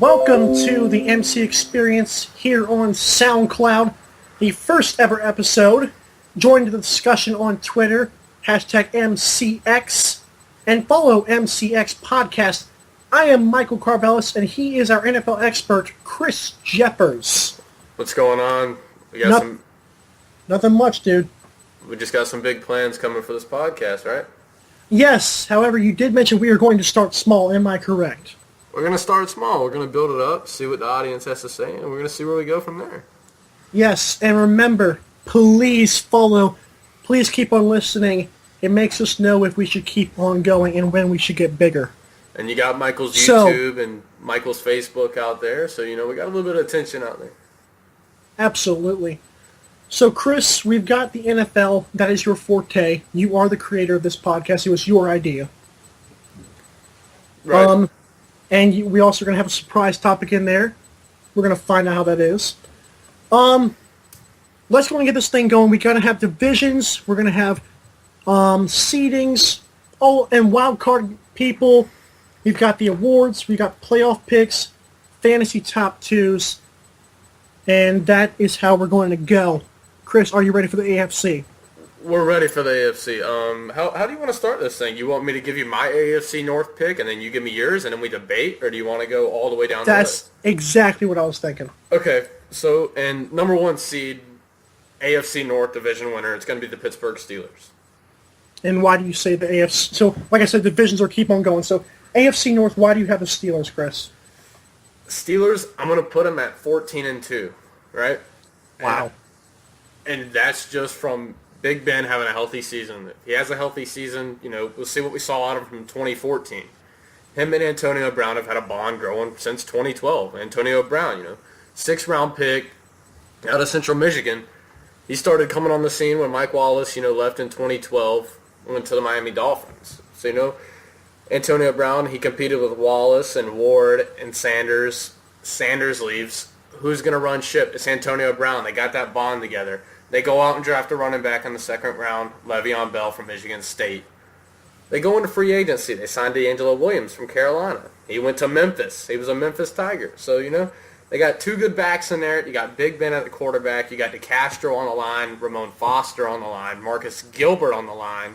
Welcome to the MC Experience here on SoundCloud, the first ever episode. Join the discussion on Twitter, hashtag MCX, and follow MCX Podcast. I am Michael Karvelis, and he is our NFL expert, Chris Jeffers. What's going on? We got Nothing much, dude. We just got some big plans coming for this podcast, right? Yes, however, you did mention we are going to start small. Am I correct? We're going to start small. We're going to build it up, see what the audience has to say, and we're going to see where we go from there. Yes, and remember, please follow. Please keep on listening. It makes us know if we should keep on going and when we should get bigger. And you got Michael's YouTube and Michael's Facebook out there, so we got a little bit of attention out there. Absolutely. So, Chris, we've got the NFL. That is your forte. You are the creator of this podcast. It was your idea. Right. And we also are going to have a surprise topic in there. We're going to find out how that is. Let's go and get this thing going. We're going to have divisions. We're going to have seedings. Oh, and wild card people. We've got the awards. We've got playoff picks, fantasy top twos. And that is how we're going to go. Chris, are you ready for the AFC? We're ready for the AFC. How do you want to start this thing? You want me to give you my AFC North pick, and then you give me yours, and then we debate, or do you want to go all the way down the list? That's exactly what I was thinking. Okay, so, and number one seed, AFC North division winner, it's going to be the Pittsburgh Steelers. And why do you say the AFC? So, like I said, divisions are keep on going. So, AFC North, why do you have the Steelers, Chris? Steelers, I'm going to put them at 14-2, right? Wow. And that's just from Big Ben having a healthy season. If he has a healthy season, we'll see what we saw out of him from 2014. Him and Antonio Brown have had a bond growing since 2012. Antonio Brown, 6th-round pick out of Central Michigan. He started coming on the scene when Mike Wallace, left in 2012, went to the Miami Dolphins. So, Antonio Brown, he competed with Wallace and Ward and Sanders. Sanders leaves. Who's going to run ship? It's Antonio Brown. They got that bond together. They go out and draft a running back in the second round, Le'Veon Bell from Michigan State. They go into free agency. They signed D'Angelo Williams from Carolina. He went to Memphis. He was a Memphis Tiger. So, they got two good backs in there. You got Big Ben at the quarterback. You got DeCastro on the line, Ramon Foster on the line, Marcus Gilbert on the line.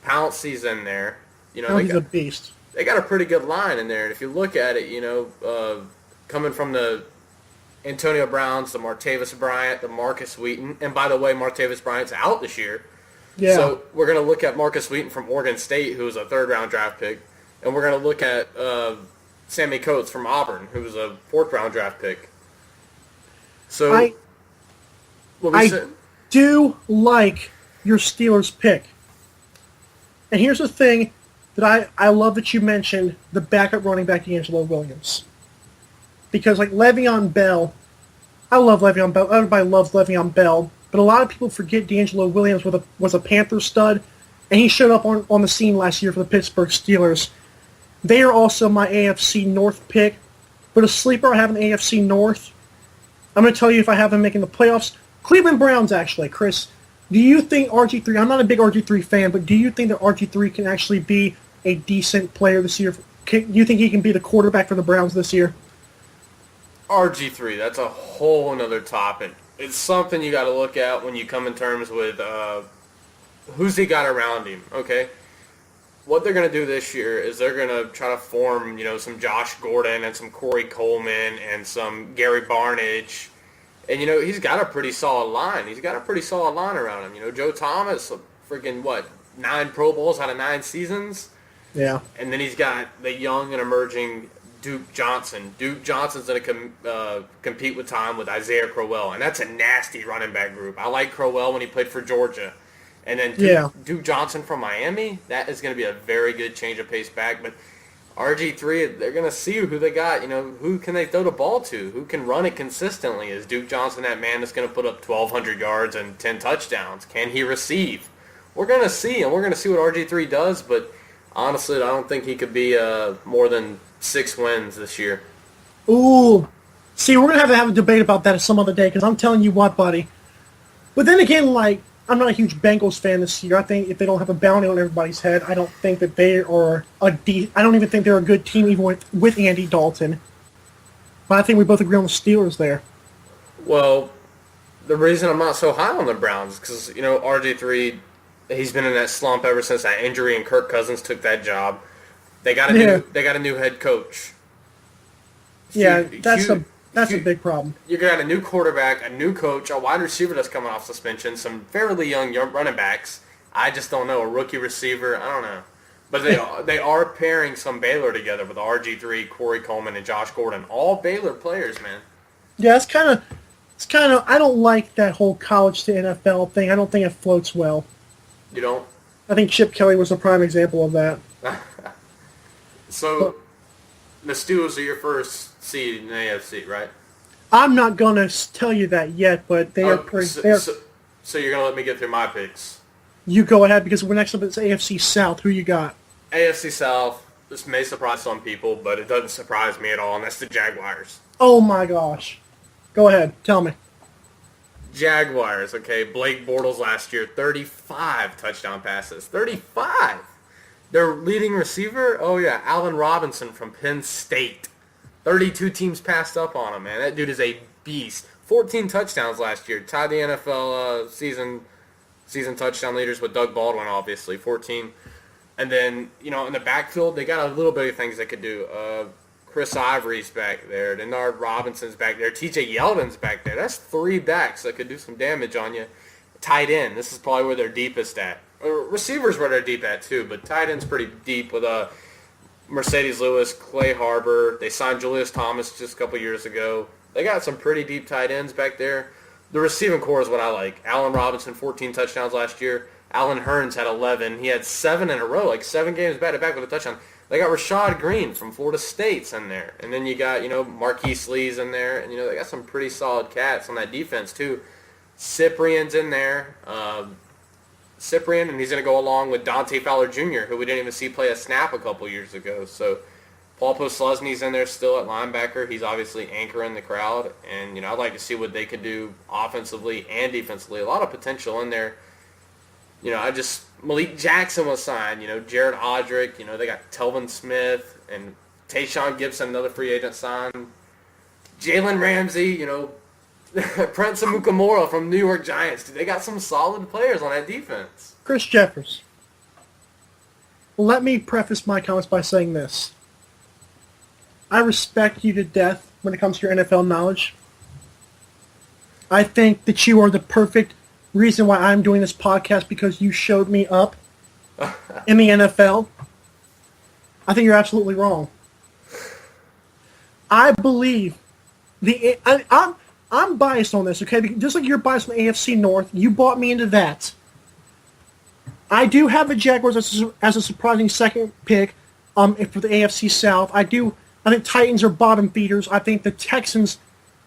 Pouncey's in there. He's a beast. They got a pretty good line in there. And if you look at it, coming from the Antonio Browns, the Martavis Bryant, the Marcus Wheaton. And by the way, Martavis Bryant's out this year. Yeah. So we're going to look at Marcus Wheaton from Oregon State, who was a 3rd-round draft pick. And we're going to look at Sammy Coates from Auburn, who was a 4th-round draft pick. So I do like your Steelers pick. And here's the thing that I love that you mentioned, the backup running back, D'Angelo Williams. Because, Le'Veon Bell, I love Le'Veon Bell. Everybody loves Le'Veon Bell. But a lot of people forget D'Angelo Williams was a Panther stud, and he showed up on the scene last year for the Pittsburgh Steelers. They are also my AFC North pick. But a sleeper I have in the AFC North, I'm going to tell you if I have them making the playoffs. Cleveland Browns, actually, Chris. Do you think RG3, I'm not a big RG3 fan, but do you think that RG3 can actually be a decent player this year? Do you think he can be the quarterback for the Browns this year? RG3, that's a whole another topic. It's something you got to look at when you come in terms with who's he got around him, okay? What they're going to do this year is they're going to try to form, some Josh Gordon and some Corey Coleman and some Gary Barnidge. And, he's got a pretty solid line. He's got a pretty solid line around him. Joe Thomas, freaking, 9 Pro Bowls out of 9 seasons? Yeah. And then he's got the young and emerging Duke Johnson. Duke Johnson's going to compete with time with Isaiah Crowell, and that's a nasty running back group. I like Crowell when he played for Georgia. And then Duke Johnson from Miami, that is going to be a very good change of pace back. But RG3, they're going to see who they got. Who can they throw the ball to? Who can run it consistently? Is Duke Johnson that man that's going to put up 1,200 yards and 10 touchdowns? Can he receive? We're going to see, and we're going to see what RG3 does, but honestly, I don't think he could be more than 6 wins this year. Ooh. See, we're going to have a debate about that some other day, because I'm telling you what, buddy. But then again, I'm not a huge Bengals fan this year. I think if they don't have a bounty on everybody's head, I don't think that they are I don't even think they're a good team even with Andy Dalton. But I think we both agree on the Steelers there. Well, the reason I'm not so high on the Browns is because, RG3, he's been in that slump ever since that injury and Kirk Cousins took that job. They got a new head coach. That's a big problem. You got a new quarterback, a new coach, a wide receiver that's coming off suspension, some fairly young running backs. I just don't know, a rookie receiver, I don't know. But they are pairing some Baylor together with RG3, Corey Coleman, and Josh Gordon. All Baylor players, man. Yeah, it's kind of, I don't like that whole college to NFL thing. I don't think it floats well. You don't? I think Chip Kelly was a prime example of that. So, the Steelers are your first seed in the AFC, right? I'm not going to tell you that yet, but they are pretty... So you're going to let me get through my picks? You go ahead, because we're next up it's AFC South. Who you got? AFC South, this may surprise some people, but it doesn't surprise me at all, and that's the Jaguars. Oh my gosh. Go ahead. Tell me. Jaguars, okay. Blake Bortles last year, 35 touchdown passes. 35! Their leading receiver, Allen Robinson from Penn State. 32 teams passed up on him, man. That dude is a beast. 14 touchdowns last year. Tied the NFL season touchdown leaders with Doug Baldwin, obviously. 14. And then, in the backfield, they got a little bit of things they could do. Chris Ivory's back there. Denard Robinson's back there. TJ Yeldon's back there. That's 3 backs that could do some damage on you. Tight end. This is probably where they're deepest at. Receivers where they're deep at, too. But tight end's pretty deep with Mercedes Lewis, Clay Harbor. They signed Julius Thomas just a couple years ago. They got some pretty deep tight ends back there. The receiving core is what I like. Allen Robinson, 14 touchdowns last year. Alan Hearns had 11. He had 7 in a row, like 7 games back-to-back with a touchdown. They got Rashad Green from Florida State's in there. And then you got, Marquise Lee's in there. And, they got some pretty solid cats on that defense, too. Cyprian's in there. Cyprian, and he's going to go along with Dante Fowler Jr., who we didn't even see play a snap a couple years ago. So Paul Postlesny's in there still at linebacker. He's obviously anchoring the crowd. And, I'd like to see what they could do offensively and defensively. A lot of potential in there. Malik Jackson was signed, Jared Odrick, they got Telvin Smith and Tayshaun Gibson, another free agent signed. Jalen Ramsey, Prince Amukamara from New York Giants. They got some solid players on that defense. Chris Jeffers. Let me preface my comments by saying this. I respect you to death when it comes to your NFL knowledge. I think that you are the perfect reason why I'm doing this podcast, because you showed me up in the NFL. I think you're absolutely wrong. I believe I'm biased on this, okay? Just like you're biased on the AFC North, you bought me into that. I do have the Jaguars as a surprising second pick for the AFC South. I think Titans are bottom feeders. I think the Texans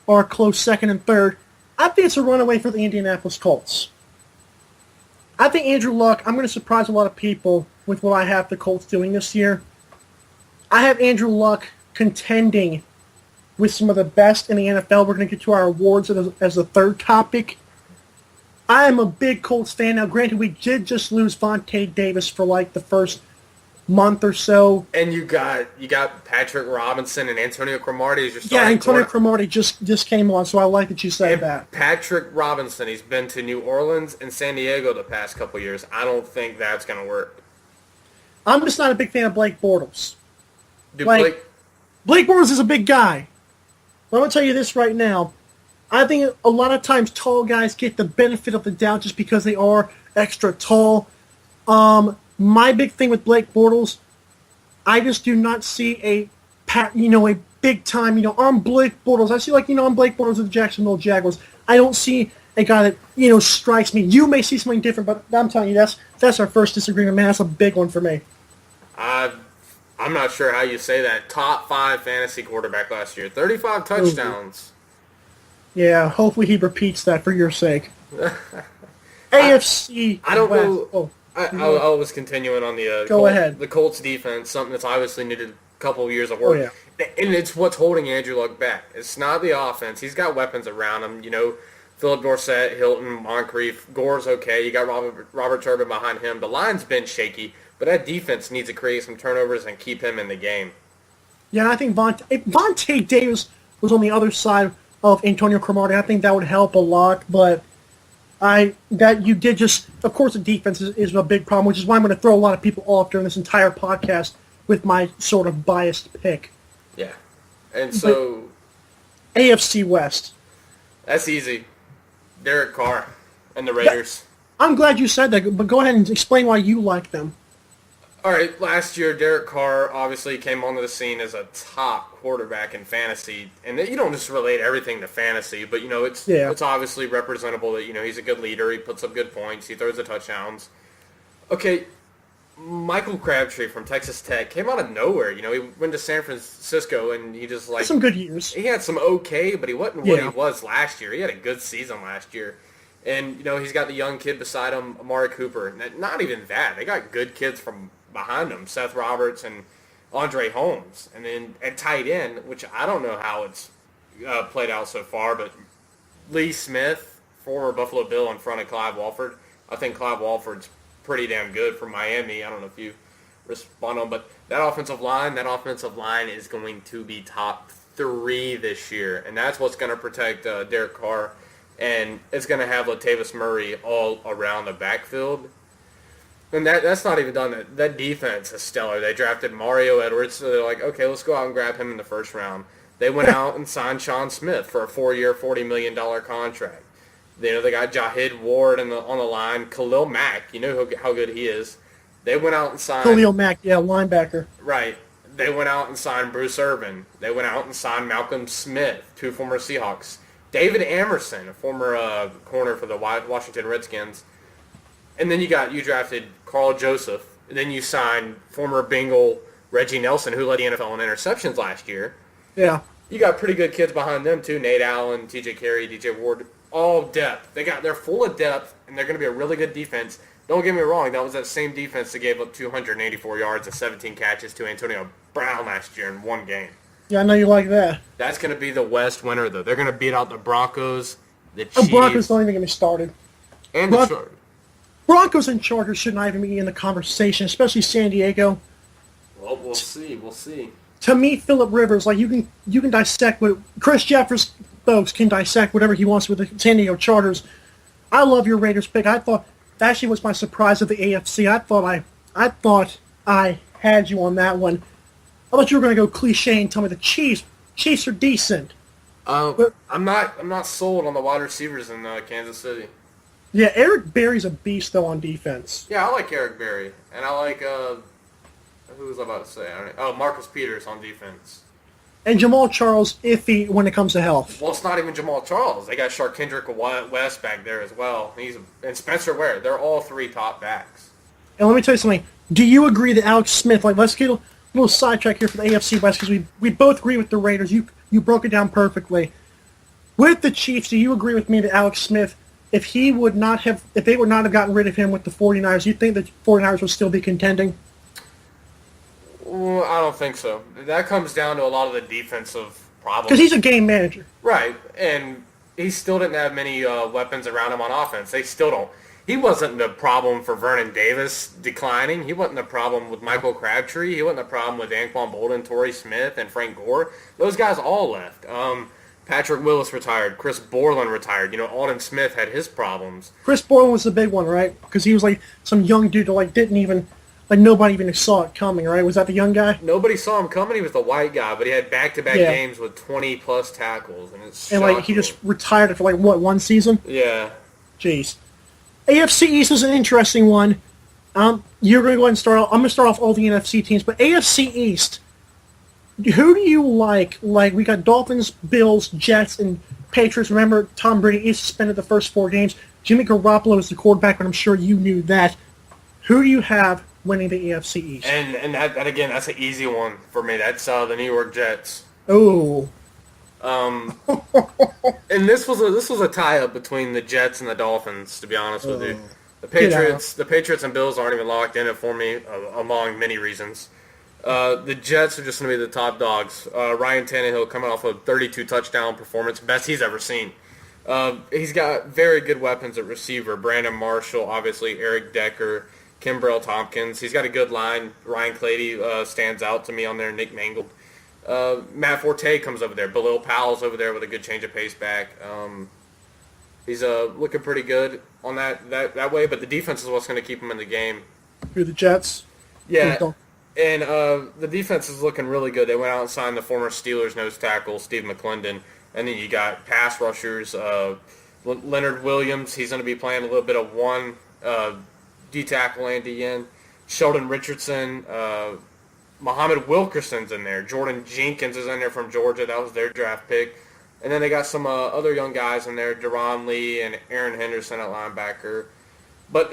are a close second and third. I think it's a runaway for the Indianapolis Colts. I think Andrew Luck, I'm going to surprise a lot of people with what I have the Colts doing this year. I have Andrew Luck contending with some of the best in the NFL. We're going to get to our awards as the third topic. I am a big Colts fan. Now, granted, we did just lose Vontae Davis for like the first month or so. And you got Patrick Robinson and Antonio Cromartie as your starting. Yeah, Antonio Cromartie just came on, so I like that you say that. Patrick Robinson, he's been to New Orleans and San Diego the past couple years. I don't think that's going to work. I'm just not a big fan of Blake Bortles. Blake Bortles is a big guy. But I'm going to tell you this right now. I think a lot of times tall guys get the benefit of the doubt just because they are extra tall. My big thing with Blake Bortles, I just do not see a big time, I'm Blake Bortles. I see I'm Blake Bortles of the Jacksonville Jaguars. I don't see a guy that, strikes me. You may see something different, but I'm telling you, that's our first disagreement, man. That's a big one for me. I'm not sure how you say that. Top 5 fantasy quarterback last year. 35 touchdowns. Yeah, hopefully he repeats that for your sake. AFC. I don't West. know. I was continuing on the ahead. The Colts defense, something that's obviously needed a couple of years of work. Oh, yeah. And it's what's holding Andrew Luck back. It's not the offense. He's got weapons around him. Philip Dorsett, Hilton, Moncrief, Gore's okay. You got Robert Turbin behind him. The line's been shaky, but that defense needs to create some turnovers and keep him in the game. Yeah, I think Vontae Davis was on the other side of Antonio Cromartie. I think that would help a lot, but of course the defense is a big problem, which is why I'm going to throw a lot of people off during this entire podcast with my sort of biased pick. Yeah. And so... But AFC West. That's easy. Derek Carr and the Raiders. I'm glad you said that, but go ahead and explain why you like them. All right, last year, Derek Carr obviously came onto the scene as a top quarterback in fantasy. And you don't just relate everything to fantasy, but, it's obviously representable that, he's a good leader. He puts up good points. He throws the touchdowns. Okay, Michael Crabtree from Texas Tech came out of nowhere. He went to San Francisco, and he just, some good years. He had some okay, but he wasn't what he was last year. He had a good season last year. And, he's got the young kid beside him, Amari Cooper. Not even that. They got good kids from behind him, Seth Roberts and Andre Holmes. And then at tight end, which I don't know how it's played out so far, but Lee Smith, former Buffalo Bill, in front of Clive Walford. I think Clive Walford's pretty damn good for Miami. I don't know if you respond on, but that offensive line is going to be top 3 this year. And that's what's going to protect Derek Carr. And it's going to have Latavius Murray all around the backfield. And that's not even done. That defense is stellar. They drafted Mario Edwards, so they're like, okay, let's go out and grab him in the first round. They went out and signed Sean Smith for a 4-year, $40 million contract. They got Jahid Ward on the line. Khalil Mack, how good he is. They went out and signed... Khalil Mack, linebacker. Right. They went out and signed Bruce Irvin. They went out and signed Malcolm Smith, 2 former Seahawks. David Amerson, a former corner for the Washington Redskins. And then you drafted Carl Joseph. And then you signed former Bengal Reggie Nelson, who led the NFL in interceptions last year. Yeah. You got pretty good kids behind them, too. Nate Allen, TJ Carey, DJ Ward. All depth. They're full of depth, and they're going to be a really good defense. Don't get me wrong. That was that same defense that gave up 284 yards and 17 catches to Antonio Brown last year in one game. Yeah, I know you like that. That's going to be the West winner, though. They're going to beat out the Broncos, the Chiefs. The Broncos don't even get me started. And the Chargers. Broncos and Chargers should not even be in the conversation, especially San Diego. Well, we'll see. We'll see. To me, Phillip Rivers, you can dissect what Chris Jeffers folks can dissect whatever he wants with the San Diego Chargers. I love your Raiders pick. I thought that actually was my surprise of the AFC. I thought I had you on that one. I thought you were going to go cliche and tell me the Chiefs are decent. I'm not sold on the wide receivers in Kansas City. Yeah, Eric Berry's a beast though on defense. Yeah, I like Eric Berry, and I like who was I about to say? Marcus Peters on defense. And Jamal Charles iffy when it comes to health. Well, it's not even Jamal Charles. They got Sharkendrick West back there as well. And Spencer Ware. They're all 3 top backs. And let me tell you something. Do you agree that Alex Smith? Let's get a little sidetrack here for the AFC West because we both agree with the Raiders. You broke it down perfectly. With the Chiefs, do you agree with me that Alex Smith, if they would not have gotten rid of him with the 49ers, you think the 49ers would still be contending? Well, I don't think so. That comes down to a lot of the defensive problems. Because he's a game manager. Right, and he still didn't have many weapons around him on offense. They still don't. He wasn't the problem for Vernon Davis declining. He wasn't the problem with Michael Crabtree. He wasn't the problem with Anquan Bolden, Torrey Smith, and Frank Gore. Those guys all left. Patrick Willis retired. Chris Borland retired. Alden Smith had his problems. Chris Borland was the big one, right? Because he was some young dude that didn't even... nobody even saw it coming, right? Was that the young guy? Nobody saw him coming. He was the white guy, but he had back-to-back games with 20-plus tackles, and it's shocking. He just retired after, one season? Yeah. Jeez. AFC East is an interesting one. You're going to go ahead and start off. I'm going to start off all the NFC teams, but AFC East, who do you like? We got Dolphins, Bills, Jets, and Patriots. Remember, Tom Brady is suspended the first 4 games. Jimmy Garoppolo is the quarterback, but I'm sure you knew that. Who do you have winning the AFC East? And that again, that's an easy one for me. That's the New York Jets. Oh. And this was a tie-up between the Jets and the Dolphins, to be honest with you. The Patriots and Bills aren't even locked in it for me, among many reasons. The Jets are just going to be the top dogs. Ryan Tannehill coming off a 32 touchdown performance, best he's ever seen. He's got very good weapons at receiver. Brandon Marshall, obviously, Eric Decker, Kimbrell Tompkins. He's got a good line. Ryan Clady stands out to me on there. Nick Mangold. Matt Forte comes over there. Bilal Powell's over there with a good change of pace back. He's looking pretty good on that way, but the defense is what's going to keep him in the game. Through the Jets. Yeah, and the defense is looking really good. They went out and signed the former Steelers nose tackle, Steve McClendon, and then you got pass rushers, Leonard Williams. He's going to be playing a little bit of one D-tackle and D-end. Sheldon Richardson, Muhammad Wilkerson's in there. Jordan Jenkins is in there from Georgia. That was their draft pick. And then they got some other young guys in there, Deron Lee and Aaron Henderson at linebacker. But,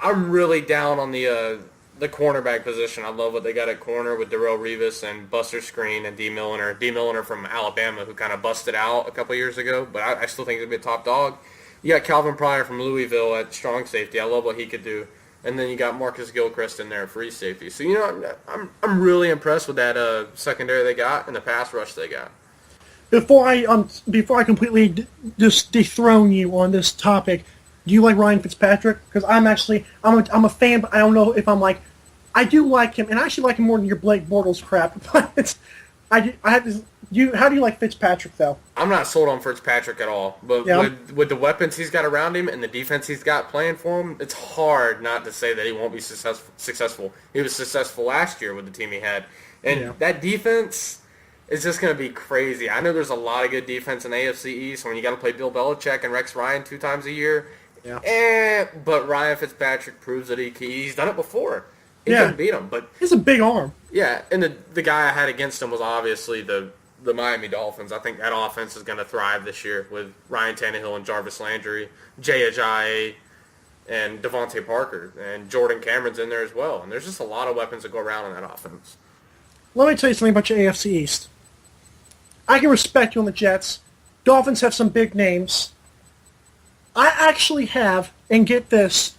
I'm really down on the cornerback position. I love what they got at corner with Darrell Revis and Buster Screen and D. Milliner. D. Milliner from Alabama, who kind of busted out a couple years ago, but I still think he's going to be a top dog. You got Calvin Pryor from Louisville at strong safety. I love what he could do. And then you got Marcus Gilchrist in there at free safety. So, I'm really impressed with that secondary they got and the pass rush they got. Before I completely just dethrone you on this topic, do you like Ryan Fitzpatrick? Because I'm a fan, but I don't know if I'm like, I do like him, and I actually like him more than your Blake Bortles crap. But how do you like Fitzpatrick though? I'm not sold on Fitzpatrick at all, but yeah. with the weapons he's got around him and the defense he's got playing for him, it's hard not to say that he won't be successful. He was successful last year with the team he had, and that defense is just going to be crazy. I know there's a lot of good defense in the AFC East when you got to play Bill Belichick and Rex Ryan 2 times a year. Yeah. But Ryan Fitzpatrick proves that he's done it before. He couldn't beat him, but he's a big arm. Yeah, and the guy I had against him was obviously the Miami Dolphins. I think that offense is going to thrive this year with Ryan Tannehill and Jarvis Landry, Jay Ajayi, and Devontae Parker, and Jordan Cameron's in there as well. And there's just a lot of weapons that go around in that offense. Let me tell you something about your AFC East. I can respect you on the Jets. Dolphins have some big names. I actually have, and get this,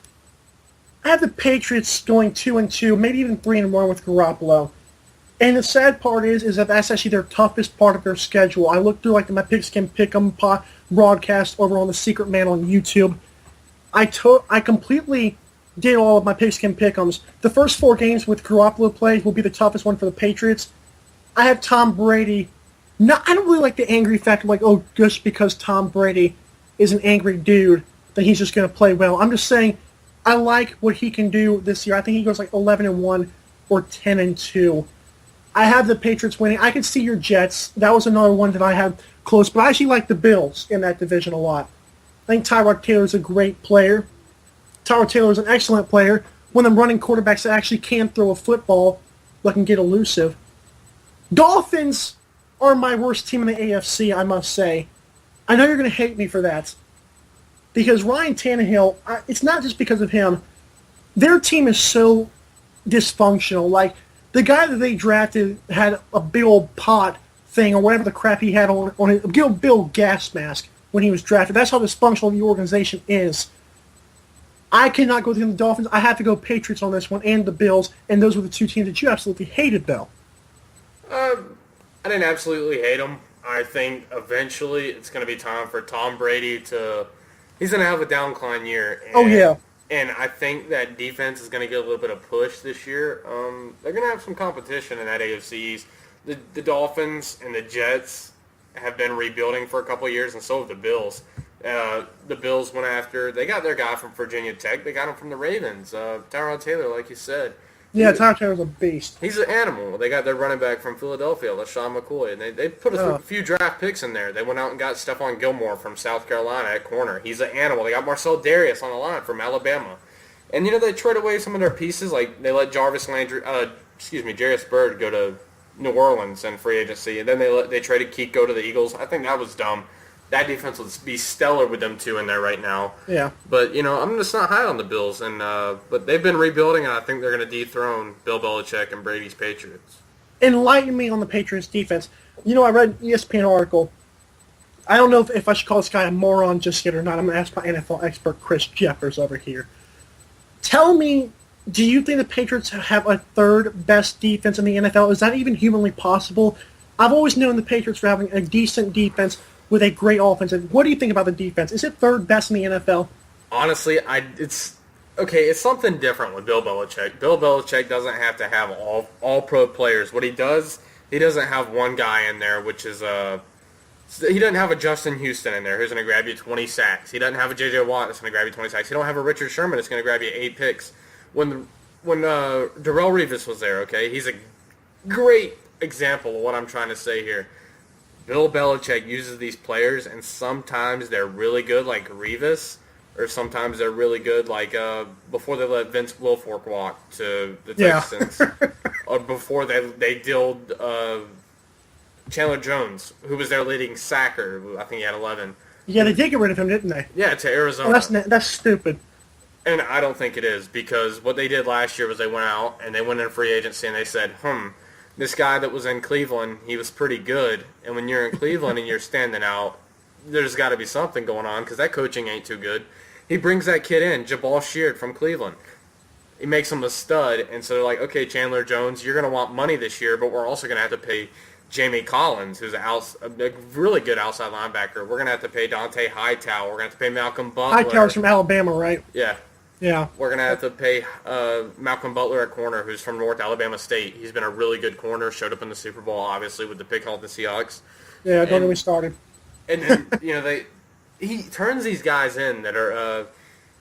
I have the Patriots going 2-2, maybe even 3-1 with Garoppolo. And the sad part is that that's actually their toughest part of their schedule. I looked through my Pigskin Pick'em broadcast over on the Secret Man on YouTube. I completely did all of my Pigskin Pick'ems. The first 4 games with Garoppolo plays will be the toughest one for the Patriots. I have Tom Brady. No, I don't really like the angry factor, just because Tom Brady is an angry dude, that he's just going to play well. I'm just saying, I like what he can do this year. I think he goes 11-1 or 10-2. I have the Patriots winning. I could see your Jets. That was another one that I had close, but I actually like the Bills in that division a lot. I think Tyrod Taylor's a great player. Tyrod Taylor's an excellent player. One of them running quarterbacks that actually can throw a football, but can get elusive. Dolphins are my worst team in the AFC, I must say. I know you're going to hate me for that. Because Ryan Tannehill, it's not just because of him. Their team is so dysfunctional. The guy that they drafted had a big old pot thing, or whatever the crap he had on his big old gas mask when he was drafted. That's how dysfunctional the organization is. I cannot go to the Dolphins. I have to go Patriots on this one, and the Bills, and those were the 2 teams that you absolutely hated, though. I didn't absolutely hate them. I think eventually it's going to be time for Tom Brady to... He's going to have a downcline year. And I think that defense is going to get a little bit of push this year. They're going to have some competition in that AFC East. The Dolphins and the Jets have been rebuilding for a couple of years, and so have the Bills. The Bills went after... They got their guy from Virginia Tech. They got him from the Ravens. Tyrod Taylor, like you said. Yeah, Tyrod Taylor's a beast. He's an animal. They got their running back from Philadelphia, LaShawn McCoy, and they put a few draft picks in there. They went out and got Stephon Gilmore from South Carolina at corner. He's an animal. They got Marcel Darius on the line from Alabama. And, they trade away some of their pieces. They let Jarius Byrd go to New Orleans in free agency. And then they traded Keek go to the Eagles. I think that was dumb. That defense will be stellar with them 2 in there right now. Yeah. But, I'm just not high on the Bills. But they've been rebuilding, and I think they're going to dethrone Bill Belichick and Brady's Patriots. Enlighten me on the Patriots defense. I read an ESPN article. I don't know if I should call this guy a moron just yet or not. I'm going to ask my NFL expert, Chris Jeffers, over here. Tell me, do you think the Patriots have a third best defense in the NFL? Is that even humanly possible? I've always known the Patriots for having a decent defense with a great offense. What do you think about the defense? Is it third best in the NFL? Honestly, it's something different with Bill Belichick. Bill Belichick doesn't have to have all pro players. What he does he doesn't have one guy in there, which is he doesn't have a Justin Houston in there who's going to grab you 20 sacks. He doesn't have a J.J. Watt that's going to grab you 20 sacks. He don't have a Richard Sherman that's going to grab you 8 picks. When Darrelle Revis was there, okay, he's a great example of what I'm trying to say here. Bill Belichick uses these players, and sometimes they're really good, like Revis, or sometimes they're really good, like before they let Vince Wilfork walk to the Texans, or before they dealt Chandler Jones, who was their leading sacker. I think he had 11. Yeah, they did get rid of him, didn't they? Yeah, to Arizona. Oh, that's stupid. And I don't think it is, because what they did last year was they went out and they went in free agency and they said, this guy that was in Cleveland, he was pretty good. And when you're in Cleveland and you're standing out, there's got to be something going on because that coaching ain't too good. He brings that kid in, Jabal Sheard from Cleveland. He makes him a stud. And so they're like, okay, Chandler Jones, you're going to want money this year, but we're also going to have to pay Jamie Collins, who's a really good outside linebacker. We're going to have to pay Dante Hightower. We're going to have to pay Malcolm Butler. Hightower's from Alabama, right? Yeah. Yeah. We're going to have to pay Malcolm Butler at corner, who's from North Alabama State. He's been a really good corner, showed up in the Super Bowl, obviously, with the pick off the Seahawks. Yeah, don't get me started. And then, he turns these guys in that are,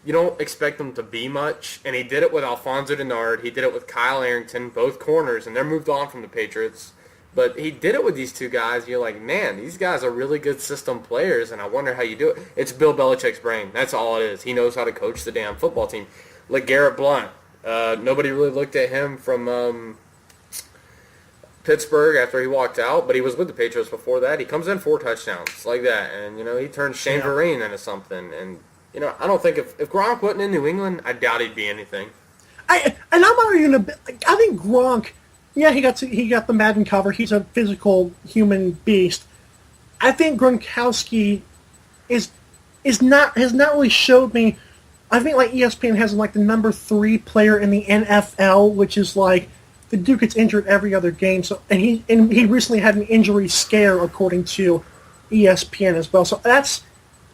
you don't expect them to be much, and he did it with Alfonso Denard. He did it with Kyle Arrington, both corners, and they're moved on from the Patriots. But he did it with these two guys. You're like, man, these guys are really good system players, and I wonder how you do it. It's Bill Belichick's brain. That's all it is. He knows how to coach the damn football team. Like Garrett Blunt. Nobody really looked at him from Pittsburgh after he walked out, but he was with the Patriots before that. He comes in 4 touchdowns, like that. And, he turns Shane Vereen into something. And, I don't think if Gronk wasn't in New England, I doubt he'd be anything. I'm not even I think Gronk... Yeah, he got the Madden cover. He's a physical human beast. I think Gronkowski has not really showed me. I think like ESPN has him like the number 3 player in the NFL, which is like the dude gets injured every other game. So and he recently had an injury scare according to ESPN as well. So that's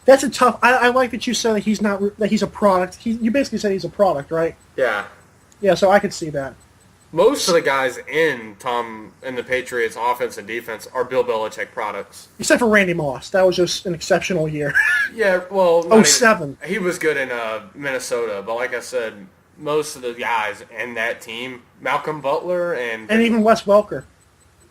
a tough. I like that you said that he's a product. You basically said he's a product, right? Yeah. Yeah, so I could see that. Most of the guys in the Patriots offense and defense are Bill Belichick products. Except for Randy Moss. That was just an exceptional year. Yeah, well... 07. He was good in Minnesota, but like I said, most of the guys in that team, Malcolm Butler and even Wes Welker.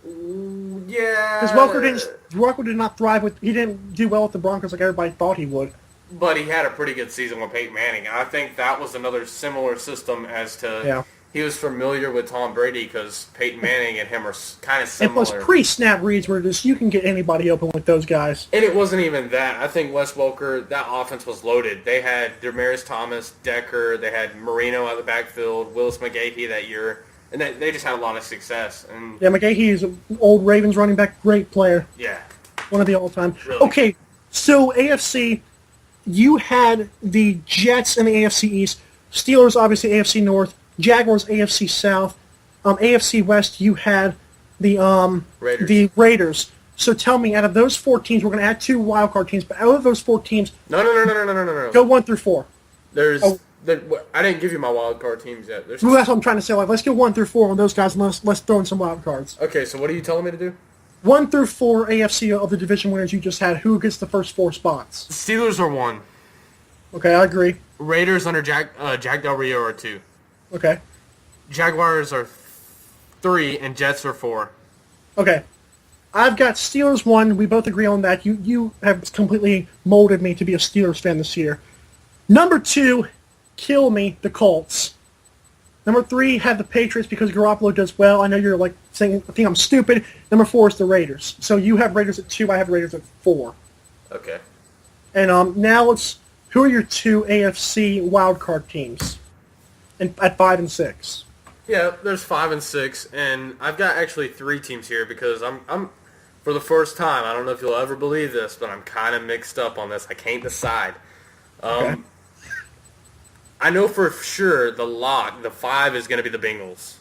Yeah. Because Welker did not thrive with... He didn't do well with the Broncos like everybody thought he would. But he had a pretty good season with Peyton Manning. I think that was another similar system as to... Yeah. He was familiar with Tom Brady because Peyton Manning and him are kind of similar. It was pre-snap reads where you can get anybody open with those guys. And it wasn't even that. I think Wes Welker, that offense was loaded. They had Demaryius Thomas, Decker, they had Marino out the backfield, Willis McGahee that year, and they just had a lot of success. And yeah, McGahee is an old Ravens running back, great player. Yeah. One of the all-time. Really? Okay, so AFC, you had the Jets in the AFC East, Steelers obviously AFC North, Jaguars AFC South, AFC West. You had the Raiders. The Raiders. So tell me, out of those 4 teams, we're going to add 2 wildcard teams. But out of those 4 teams, no. Go 1 through 4. I didn't give you my wild card teams yet. Well, that's what I'm trying to say. Like, let's go 1 through 4 on those guys, and let's throw in some wild cards. Okay, so what are you telling me to do? 1 through 4 AFC of the division winners you just had. Who gets the first 4 spots? Steelers are 1. Okay, I agree. Raiders under Jack Del Rio are 2. Okay. Jaguars are 3 and Jets are 4. Okay. I've got Steelers 1. We both agree on that. You have completely molded me to be a Steelers fan this year. Number 2, kill me, the Colts. Number 3, have the Patriots because Garoppolo does well. I know you're like saying I think I'm stupid. Number 4 is the Raiders. So you have Raiders at 2. I have Raiders at 4. Okay. And now who are your 2 AFC wildcard teams? At 5 and 6. Yeah, there's 5 and 6, and I've got actually 3 teams here because I'm for the first time. I don't know if you'll ever believe this, but I'm kind of mixed up on this. I can't decide. Okay. I know for sure the 5 is going to be the Bengals.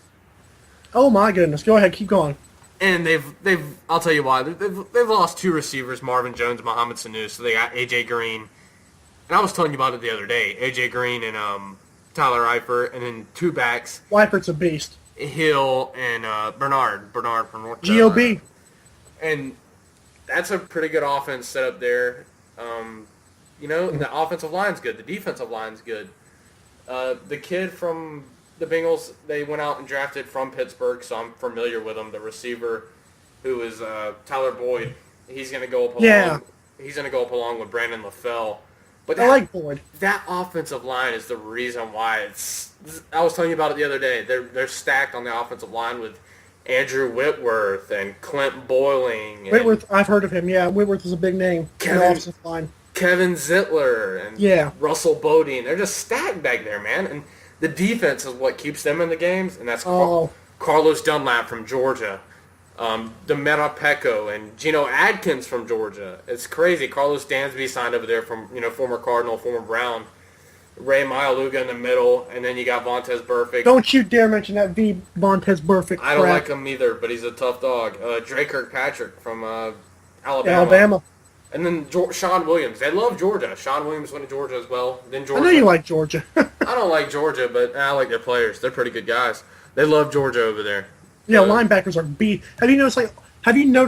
Oh my goodness! Go ahead, keep going. And they've I'll tell you why they've lost 2 receivers, Marvin Jones, Mohamed Sanu. So they got AJ Green, and I was telling you about it the other day. AJ Green and Tyler Eifert, and then 2 backs. Weifert's a beast. Hill and Bernard from North Carolina. GOB. And that's a pretty good offense set up there. The offensive line's good. The defensive line's good. The kid from the Bengals, they went out and drafted from Pittsburgh, so I'm familiar with him. The receiver, who is Tyler Boyd, he's going to go up along. Yeah. He's going to go up along with Brandon LaFell. But I like Boyd. That offensive line is the reason why it's. I was telling you about it the other day. They're stacked on the offensive line with Andrew Whitworth and Clint Boiling. Whitworth, I've heard of him. Yeah, Whitworth is a big name in the offensive line. Kevin Zittler and Russell Bodine. They're just stacked back there, man. And the defense is what keeps them in the games, and that's Carlos Dunlap from Georgia. Demeta Pecco and Geno Adkins from Georgia. It's crazy. Carlos Dansby signed over there from former Cardinal, former Brown. Ray Mayaluga in the middle, and then you got Vontaze Burfict. Don't you dare mention that Vontaze Burfict. I don't like him either, but he's a tough dog. Drake Kirkpatrick from Alabama. And then Sean Williams. They love Georgia. Sean Williams went to Georgia as well. Then Georgia. I know you like Georgia. I don't like Georgia, but I like their players. They're pretty good guys. They love Georgia over there. Yeah, linebackers are beat. Have you noticed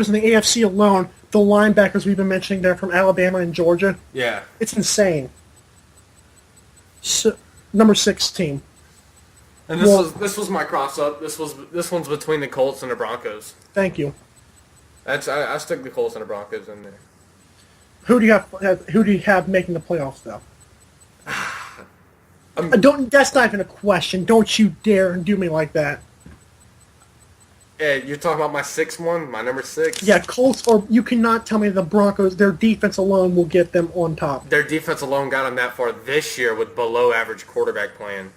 in the AFC alone, the linebackers we've been mentioning there from Alabama and Georgia? Yeah. It's insane. So, number 16. And this was my cross up. This one's between the Colts and the Broncos. Thank you. I stick the Colts and the Broncos in there. Who do you have making the playoffs though? That's not even a question. Don't you dare do me like that. Hey, you're talking about my 6-1, my number 6? Yeah, Colts, or you cannot tell me the Broncos, their defense alone will get them on top. Their defense alone got them that far this year with below-average quarterback playing.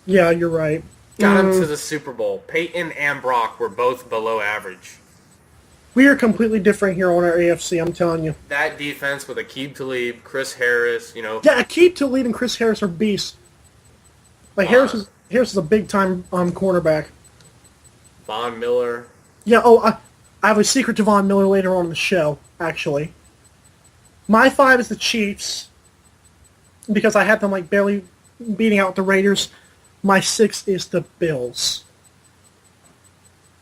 Yeah, you're right. Got them to the Super Bowl. Peyton and Brock were both below average. We are completely different here on our AFC, I'm telling you. That defense with Aqib Talib, Chris Harris, Yeah, Aqib Talib and Chris Harris are beasts. Harris is a big-time cornerback. Von Miller. Yeah, I have a secret to Von Miller later on in the show, actually. My 5 is the Chiefs, because I had them barely beating out the Raiders. My 6 is the Bills.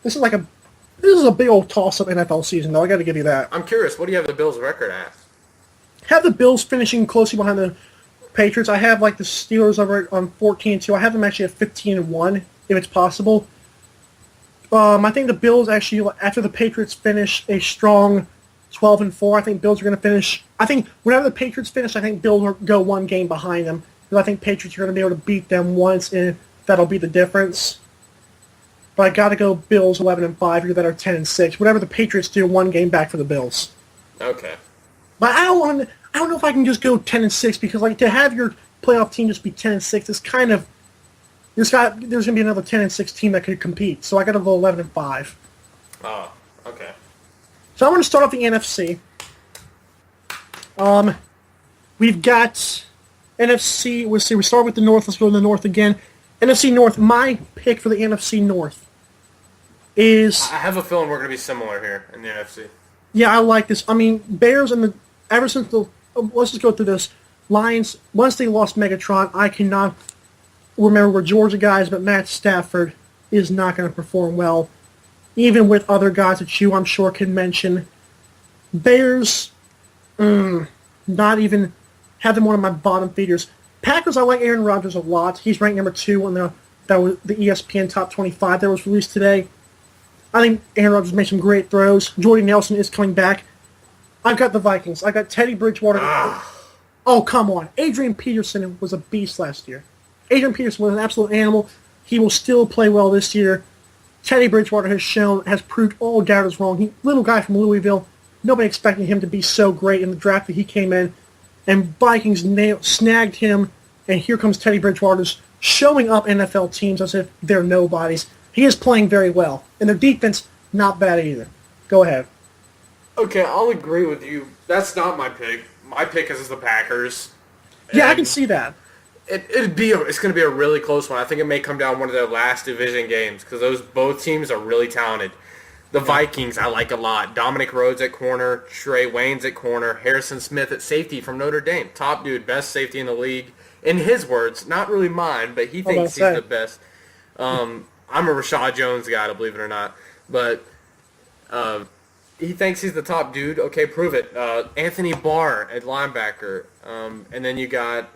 This is a big old toss-up NFL season, though. I got to give you that. I'm curious, what do you have the Bills' record at? Have the Bills finishing closely behind the Patriots. I have the Steelers over on 14-2. I have them actually at 15-1, if it's possible. I think the Bills actually, after the Patriots finish a strong 12-4, I think Bills are going to finish. I think whenever the Patriots finish, I think Bills will go one game behind them. Because I think Patriots are going to be able to beat them once, and that'll be the difference. But I got to go Bills 11-5 here that are 10-6. Whatever the Patriots do, one game back for the Bills. Okay. But I don't know if I can just go 10-6 because to have your playoff team just be 10-6 is kind of. There's going to be another 10-6 team that could compete, so I got to go 11-5. Oh, okay. So I'm going to start off the NFC. We've got NFC. We start with the North. Let's go to the North again. NFC North. My pick for the NFC North is. I have a feeling we're going to be similar here in the NFC. Yeah, I like this. I mean, Bears and ever since let's just go through this. Lions. Once they lost Megatron, I cannot remember we're Georgia guys, but Matt Stafford is not going to perform well, even with other guys that you, I'm sure, can mention. Bears, not even have them one of my bottom feeders. Packers, I like Aaron Rodgers a lot. He's ranked number 2 on the ESPN Top 25 that was released today. I think Aaron Rodgers made some great throws. Jordy Nelson is coming back. I've got the Vikings. I got Teddy Bridgewater. Oh, come on. Adrian Peterson was a beast last year. Adrian Peterson was an absolute animal. He will still play well this year. Teddy Bridgewater has proved all doubters wrong. Little guy from Louisville. Nobody expected him to be so great in the draft that he came in. And Vikings snagged him. And here comes Teddy Bridgewater showing up NFL teams as if they're nobodies. He is playing very well. And their defense, not bad either. Go ahead. Okay, I'll agree with you. That's not my pick. My pick is the Packers. Yeah, I can see that. It's going to be a really close one. I think it may come down one of their last division games because both teams are really talented. The Vikings I like a lot. Dominic Rhodes at corner, Trey Waynes at corner, Harrison Smith at safety from Notre Dame. Top dude, best safety in the league. In his words, not really mine, but he thinks he's the best. I'm a Rashad Jones guy, believe it or not. But he thinks he's the top dude. Okay, prove it. Anthony Barr at linebacker. And then you got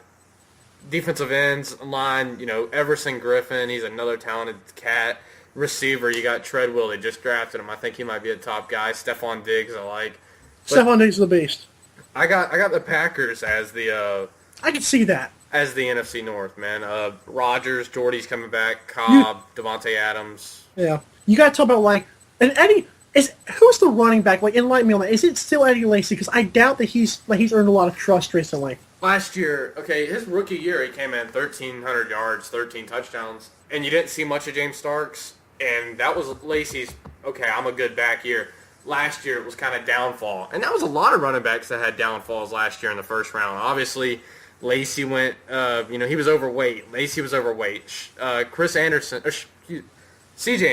defensive ends line, Everson Griffin. He's another talented cat. Receiver, you got Treadwell. They just drafted him. I think he might be a top guy. Stephon Diggs, I like. Stephon Diggs is the beast. I got the Packers as the I can see that. As the NFC North, man. Rodgers, Jordy's coming back, Cobb, Devontae Adams. Yeah. You got to talk about, and Eddie, who's the running back? Enlighten me on that. Is it still Eddie Lacy? Because I doubt that he's earned a lot of trust recently. Last year, his rookie year, he came in 1,300 yards, 13 touchdowns, and you didn't see much of James Starks, and that was Lacy's, I'm a good back year. Last year, it was kind of downfall, and that was a lot of running backs that had downfalls last year in the first round. Obviously, Lacy went, he was overweight. Lacy was overweight. C.J.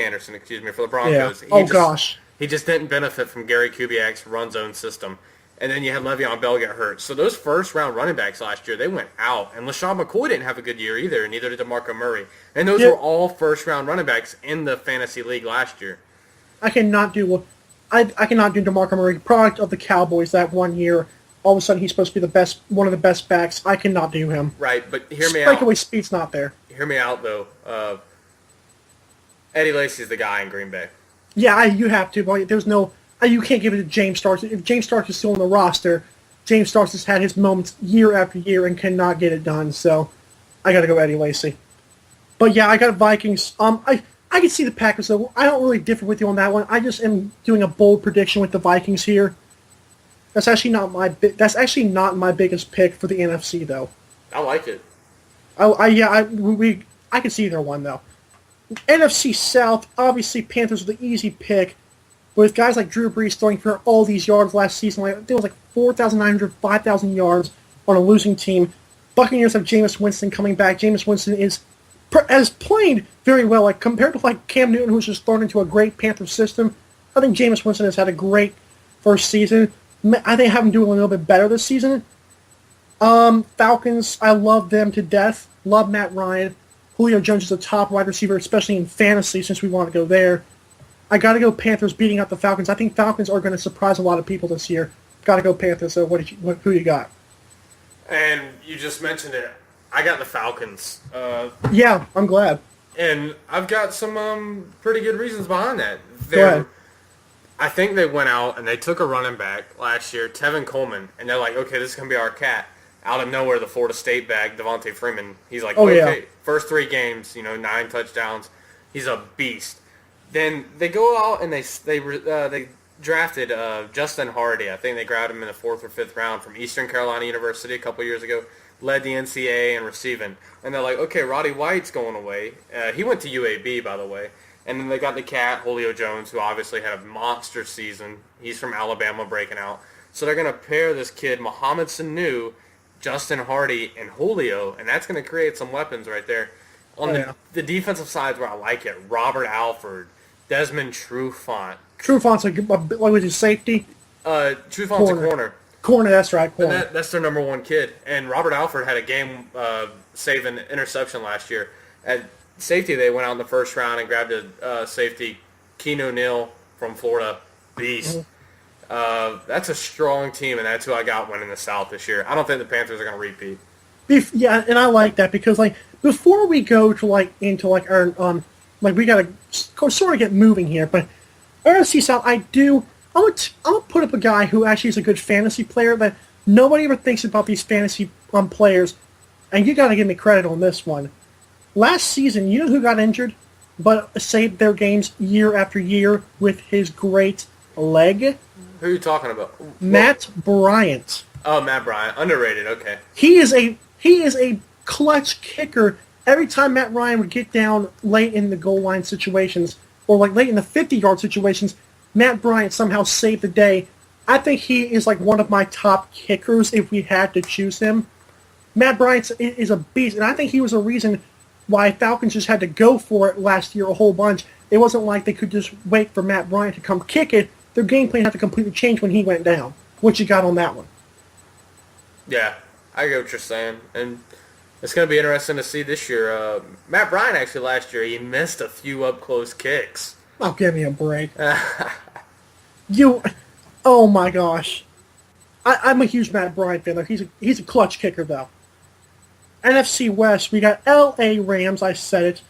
Anderson, for the Broncos. Yeah. Gosh. He just didn't benefit from Gary Kubiak's run zone system. And then you had Le'Veon Bell get hurt. So those first-round running backs last year, they went out. And LaShawn McCoy didn't have a good year either, and neither did DeMarco Murray. And those were all first-round running backs in the fantasy league last year. I cannot do DeMarco Murray, product of the Cowboys that one year. All of a sudden, he's supposed to be one of the best backs. I cannot do him. Right, but hear me out. Breakaway speed's not there. Hear me out, though. Eddie Lacy's the guy in Green Bay. Yeah, you have to. But there's no... You can't give it to James Starks. If James Starks is still on the roster, James Starks has had his moments year after year and cannot get it done. So I got to go Eddie Lacy. But yeah, I got Vikings. I can see the Packers though. I don't really differ with you on that one. I just am doing a bold prediction with the Vikings here. That's actually not my biggest pick for the NFC though. I like it. I can see either one though. NFC South, obviously Panthers are the easy pick. With guys like Drew Brees throwing for all these yards last season, I think it was 4,900, 5,000 yards on a losing team. Buccaneers have Jameis Winston coming back. Jameis Winston has played very well. Compared to Cam Newton, who's just thrown into a great Panther system, I think Jameis Winston has had a great first season. I think I have him doing a little bit better this season. Falcons, I love them to death. Love Matt Ryan. Julio Jones is a top wide receiver, especially in fantasy, since we want to go there. I got to go Panthers beating out the Falcons. I think Falcons are going to surprise a lot of people this year. Got to go Panthers. So who you got? And you just mentioned it. I got the Falcons. Yeah, I'm glad. And I've got some pretty good reasons behind that. Go ahead. I think they went out and they took a running back last year, Tevin Coleman, and they're like, okay, this is going to be our cat. Out of nowhere, the Florida State back, Devontae Freeman, he's like, first 3 games, 9 touchdowns. He's a beast. Then they go out and they drafted Justin Hardy. I think they grabbed him in the 4th or 5th round from Eastern Carolina University a couple years ago. Led the NCAA in receiving. And they're like, okay, Roddy White's going away. He went to UAB, by the way. And then they got the cat, Julio Jones, who obviously had a monster season. He's from Alabama breaking out. So they're going to pair this kid, Mohamed Sanu, Justin Hardy, and Julio, and that's going to create some weapons right there. On the defensive side where I like it, Robert Alford, Desmond Trufant. Trufont's like his safety? Trufont's a corner. Corner, that's right. Corner. That's their number 1 kid. And Robert Alford had a game-saving interception last year. At safety, they went out in the first round and grabbed a safety, Keen O'Neal from Florida. Beast. That's a strong team, and that's who I got winning the South this year. I don't think the Panthers are going to repeat. Yeah, and I like that because before we go to into our we got to sort of get moving here, but NFC South, I'm gonna put up a guy who actually is a good fantasy player that nobody ever thinks about these fantasy players, and you got to give me credit on this one. Last season, you know who got injured, but saved their games year after year with his great leg? Who are you talking about? Matt Bryant. Oh, Matt Bryant, underrated. Okay. He is a clutch kicker. Every time Matt Ryan would get down late in the goal line situations, or late in the 50-yard situations, Matt Bryant somehow saved the day. I think he is one of my top kickers if we had to choose him. Matt Bryant is a beast, and I think he was a reason why Falcons just had to go for it last year a whole bunch. It wasn't like they could just wait for Matt Bryant to come kick it. Their game plan had to completely change when he went down. What you got on that one? Yeah, I get what you're saying. And It's going to be interesting to see this year. Matt Bryant, actually, last year, he missed a few up-close kicks. Oh, give me a break. Oh my gosh. I'm a huge Matt Bryant fan, though. He's a clutch kicker, though. NFC West, we got L.A. Rams, I said it.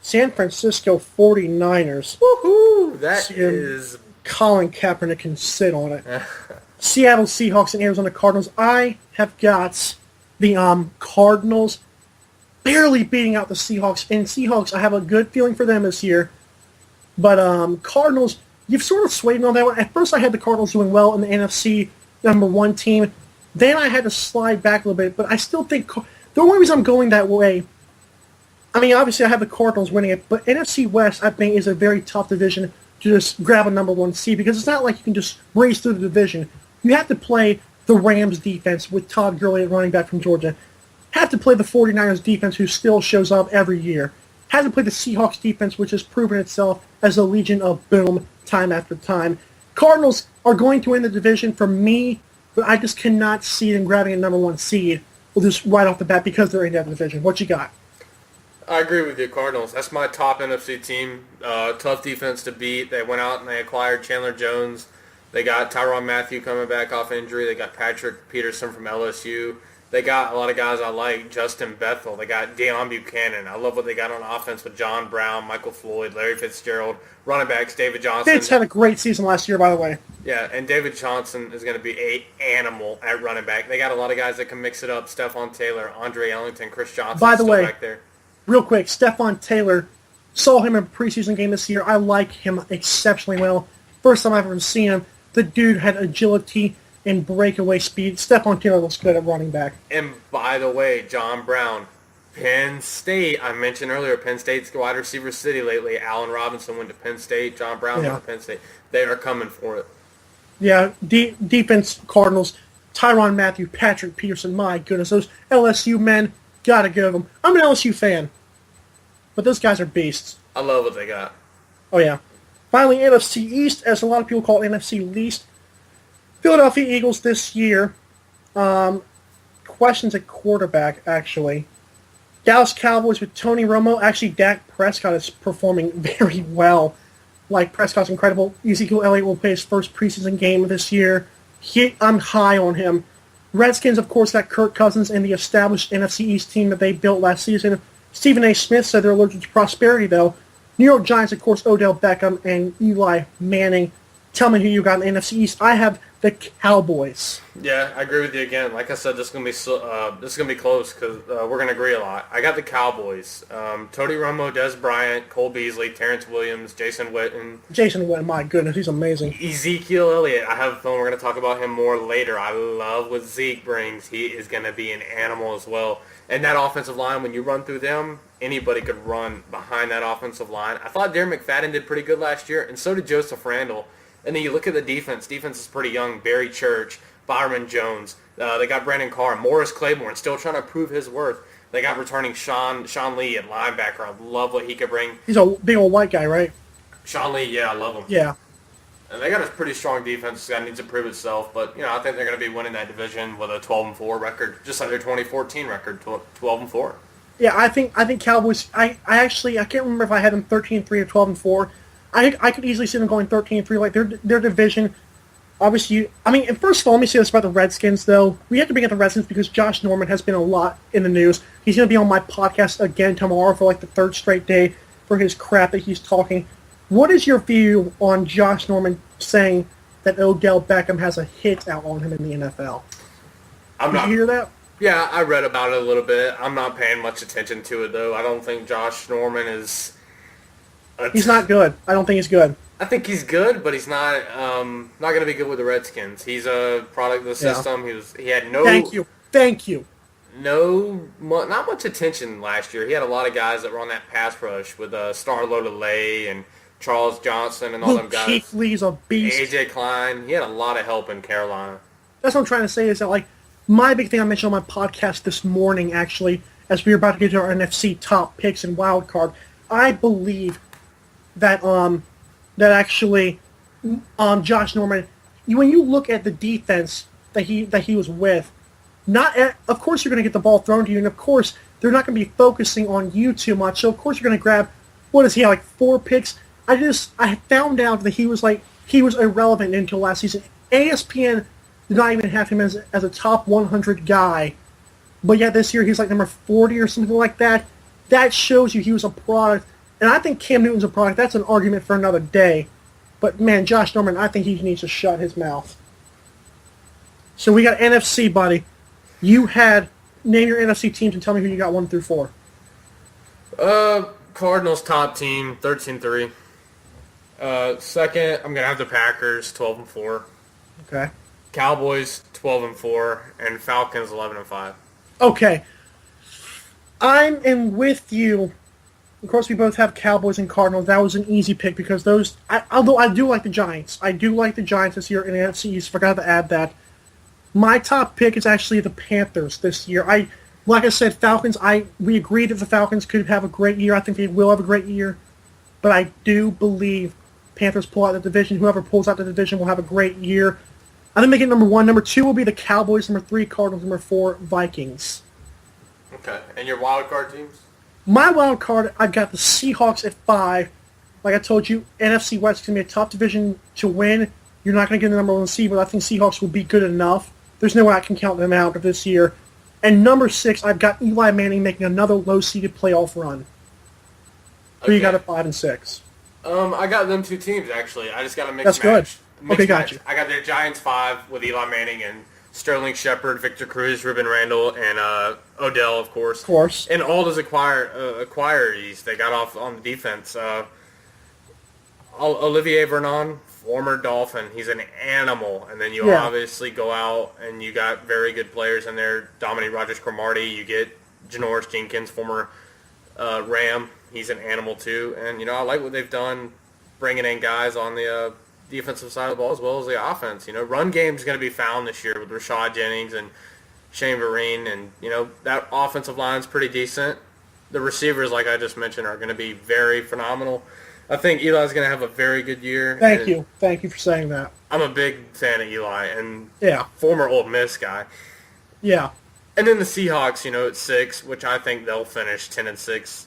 San Francisco 49ers. Woohoo! That is... Colin Kaepernick can sit on it. Seattle Seahawks and Arizona Cardinals. I have got the Cardinals barely beating out the Seahawks. And Seahawks, I have a good feeling for them this year. But Cardinals, you've sort of swayed me on that one. At first I had the Cardinals doing well in the NFC #1 team. Then I had to slide back a little bit. But I still think the only reason I'm going that way, I mean, obviously I have the Cardinals winning it. But NFC West, I think, is a very tough division to just grab a #1 seed, because it's not like you can just race through the division. You have to play the Rams defense with Todd Gurley at running back from Georgia. Have to play the 49ers defense, who still shows up every year. Have to play the Seahawks defense, which has proven itself as a legion of boom time after time. Cardinals are going to win the division for me, but I just cannot see them grabbing a #1 seed just right off the bat because they're in that division. What you got? I agree with you, Cardinals. That's my top NFC team. Tough defense to beat. They went out and they acquired Chandler Jones. They got Tyrann Mathieu coming back off injury. They got Patrick Peterson from LSU. They got a lot of guys I like. Justin Bethel. They got Deion Buchanan. I love what they got on offense with John Brown, Michael Floyd, Larry Fitzgerald. Running backs, David Johnson. Fitz had a great season last year, by the way. Yeah, and David Johnson is going to be an animal at running back. They got a lot of guys that can mix it up. Stephon Taylor, Andre Ellington, Chris Johnson. By the way, back there. Real quick, Stephon Taylor, saw him in a preseason game this year. I like him exceptionally well. First time I've ever seen him. The dude had agility and breakaway speed. Stephon Taylor looks good at running back. And by the way, John Brown, Penn State. I mentioned earlier, Penn State's wide receiver city lately. Allen Robinson went to Penn State. John Brown went to Penn State. They are coming for it. Yeah, defense, Cardinals, Tyrann Mathieu, Patrick Peterson. My goodness, those LSU men, gotta give them. I'm an LSU fan, but those guys are beasts. I love what they got. Oh, yeah. Finally, NFC East, as a lot of people call it, NFC least. Philadelphia Eagles this year. Questions at quarterback, actually. Dallas Cowboys with Tony Romo. Actually, Dak Prescott is performing very well. Like, Prescott's incredible. Ezekiel Elliott will play his first preseason game this year. I'm high on him. Redskins, of course, got Kirk Cousins and the established NFC East team that they built last season. Stephen A. Smith said they're allergic to prosperity, though. New York Giants, of course, Odell Beckham and Eli Manning. Tell me who you got in the NFC East. I have the Cowboys. Yeah, I agree with you again. Like I said, this is gonna be close because we're gonna agree a lot. I got the Cowboys. Tony Romo, Des Bryant, Cole Beasley, Terrence Williams, Jason Witten. My goodness, he's amazing. Ezekiel Elliott. I have a feeling we're gonna talk about him more later. I love what Zeke brings. He is gonna be an animal as well. And that offensive line, when you run through them, anybody could run behind that offensive line. I thought Darren McFadden did pretty good last year, and so did Joseph Randle. And then you look at the defense. Defense is pretty young. Barry Church, Byron Jones. They got Brandon Carr. Morris Claiborne still trying to prove his worth. They got returning Sean Lee at linebacker. I love what he could bring. He's a big old white guy, right? Sean Lee, yeah, I love him. Yeah. And they got a pretty strong defense that needs to prove itself. But, I think they're going to be winning that division with a 12-4 record, just like their 2014 record, 12-4. Yeah, I think Cowboys. I can't remember if I had them 13-3 or 12-4. I could easily see them going 13-3. Like their division, obviously. And first of all, let me say this about the Redskins, though. We have to bring up the Redskins because Josh Norman has been a lot in the news. He's going to be on my podcast again tomorrow for like the third straight day for his crap that he's talking. What is your view on Josh Norman saying that Odell Beckham has a hit out on him in the NFL? Did you hear that? Yeah, I read about it a little bit. I'm not paying much attention to it, though. I don't think Josh Norman is... He's not good. I don't think he's good. I think he's good, but he's not going to be good with the Redskins. He's a product of the system. Yeah. He had no... Thank you. Not much attention last year. He had a lot of guys that were on that pass rush with Starlo DeLay and Charles Johnson and all them guys. Kuechly's a beast. AJ Klein. He had a lot of help in Carolina. That's what I'm trying to say is that, like, my big thing I mentioned on my podcast this morning, actually, as we were about to get to our NFC top picks and wild card, I believe that actually Josh Norman, when you look at the defense that he was with, of course you're going to get the ball thrown to you, and of course they're not going to be focusing on you too much. So of course you're going to grab, what is he, like 4 picks? I found out that he was irrelevant until last season. ESPN did not even have him as a top 100 guy. But yet this year he's like number 40 or something like that. That shows you he was a product. And I think Cam Newton's a product. That's an argument for another day. But man, Josh Norman, I think he needs to shut his mouth. So we got NFC, buddy. Name your NFC teams and tell me who you got 1 through 4. Cardinals top team, 13-3. Second, I'm gonna have the Packers, 12-4. Okay. Cowboys, 12-4, and Falcons, 11-5. Okay. I'm in with you. Of course, we both have Cowboys and Cardinals. That was an easy pick because although I do like the Giants. I do like the Giants this year in the NFC East. Forgot to add that. My top pick is actually the Panthers this year. Like I said, Falcons, we agreed that the Falcons could have a great year. I think they will have a great year. But I do believe Panthers pull out the division. Whoever pulls out the division will have a great year. I think they get number 1. Number 2 will be the Cowboys. Number 3, Cardinals. Number 4, Vikings. Okay. And your wild card teams? My wild card, I've got the Seahawks at 5. Like I told you, NFC West is going to be a tough division to win. You're not going to get the number 1 seed, but I think Seahawks will be good enough. There's no way I can count them out of this year. And number 6, I've got Eli Manning making another low-seeded playoff run. Who you got at 5 and 6? I got them 2 teams, actually. I just got a mixed That's match. good. Okay, got you. I got their Giants 5 with Eli Manning and Sterling Shepard, Victor Cruz, Ruben Randall, and Odell, of course. Of course. And all those acquirees they got off on the defense. Olivier Vernon, former Dolphin, he's an animal. And then you obviously go out and you got very good players in there. Dominique Rodgers-Cromartie, you get Janoris Jenkins, former Ram. He's an animal too. And, I like what they've done bringing in guys on the defensive side of the ball as well as the offense. Run game is going to be found this year with Rashad Jennings and Shane Vereen. And, that offensive line's pretty decent. The receivers, like I just mentioned, are going to be very phenomenal. I think Eli's going to have a very good year. Thank you. Thank you for saying that. I'm a big fan of Eli and former Ole Miss guy. Yeah. And then the Seahawks, at 6, which I think they'll finish 10-6,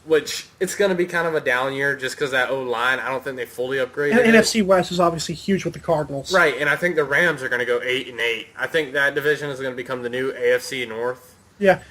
which it's going to be kind of a down year just because that O-line, I don't think they fully upgraded. And NFC West is obviously huge with the Cardinals. Right, and I think the Rams are going to go 8-8. I think that division is going to become the new AFC North. Yeah.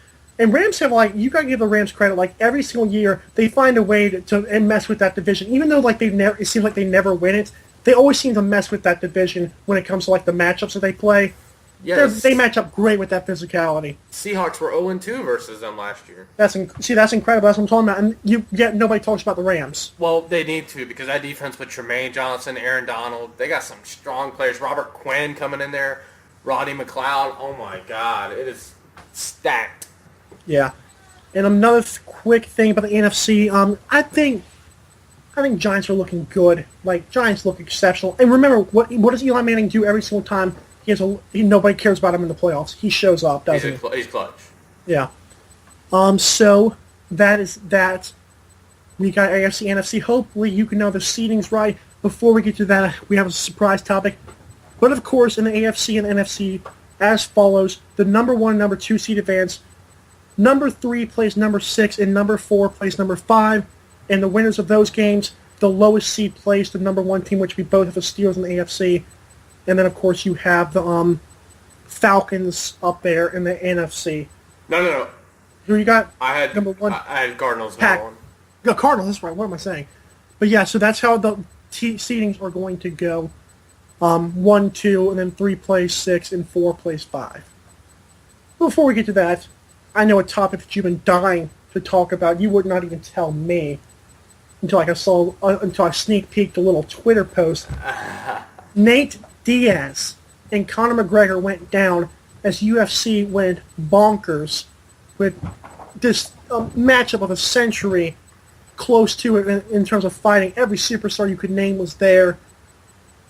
And Rams have, you got to give the Rams credit, every single year, they find a way to mess with that division. Even though, it seems like they never win it, they always seem to mess with that division when it comes to, the matchups that they play. Yes. They match up great with that physicality. Seahawks were 0-2 versus them last year. That's incredible. That's what I'm talking about. And yet nobody talks about the Rams. Well, they need to because that defense with Tremaine Johnson, Aaron Donald, they got some strong players. Robert Quinn coming in there, Roddy McLeod. Oh, my God. It is stacked. Yeah. And another quick thing about the NFC, I think Giants are looking good. Giants look exceptional. And remember, what does Eli Manning do every single time? Nobody cares about him in the playoffs. He shows up, doesn't he? He's clutch. Yeah. So that is that. We got AFC, NFC. Hopefully you can know the seedings right. Before we get to that, we have a surprise topic. But of course, in the AFC and NFC, as follows: the number 1 and number 2 seed advance. Number 3 plays number 6, and number 4 plays number 5. And the winners of those games, the lowest seed plays the number 1 team, which we both have the Steelers in the AFC. And then, of course, you have the Falcons up there in the NFC. No. Who you got? I had number 1. I had Cardinals number 1. The Cardinals, that's right. What am I saying? But yeah, so that's how the seedings are going to go. 1, 2, and then 3 plays 6, and 4 plays 5. Before we get to that, I know a topic that you've been dying to talk about. You would not even tell me until I sneak peeked a little Twitter post. Nate Diaz and Conor McGregor went down as UFC went bonkers with this matchup of a century, close to it in terms of fighting. Every superstar you could name was there.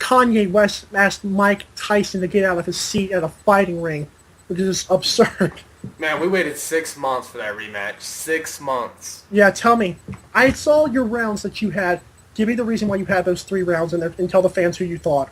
Kanye West asked Mike Tyson to get out of his seat at a fighting ring, which is absurd. Man, we waited 6 months for that rematch. 6 months. Yeah, tell me. I saw your rounds that you had. Give me the reason why you had those 3 rounds in there and tell the fans who you thought.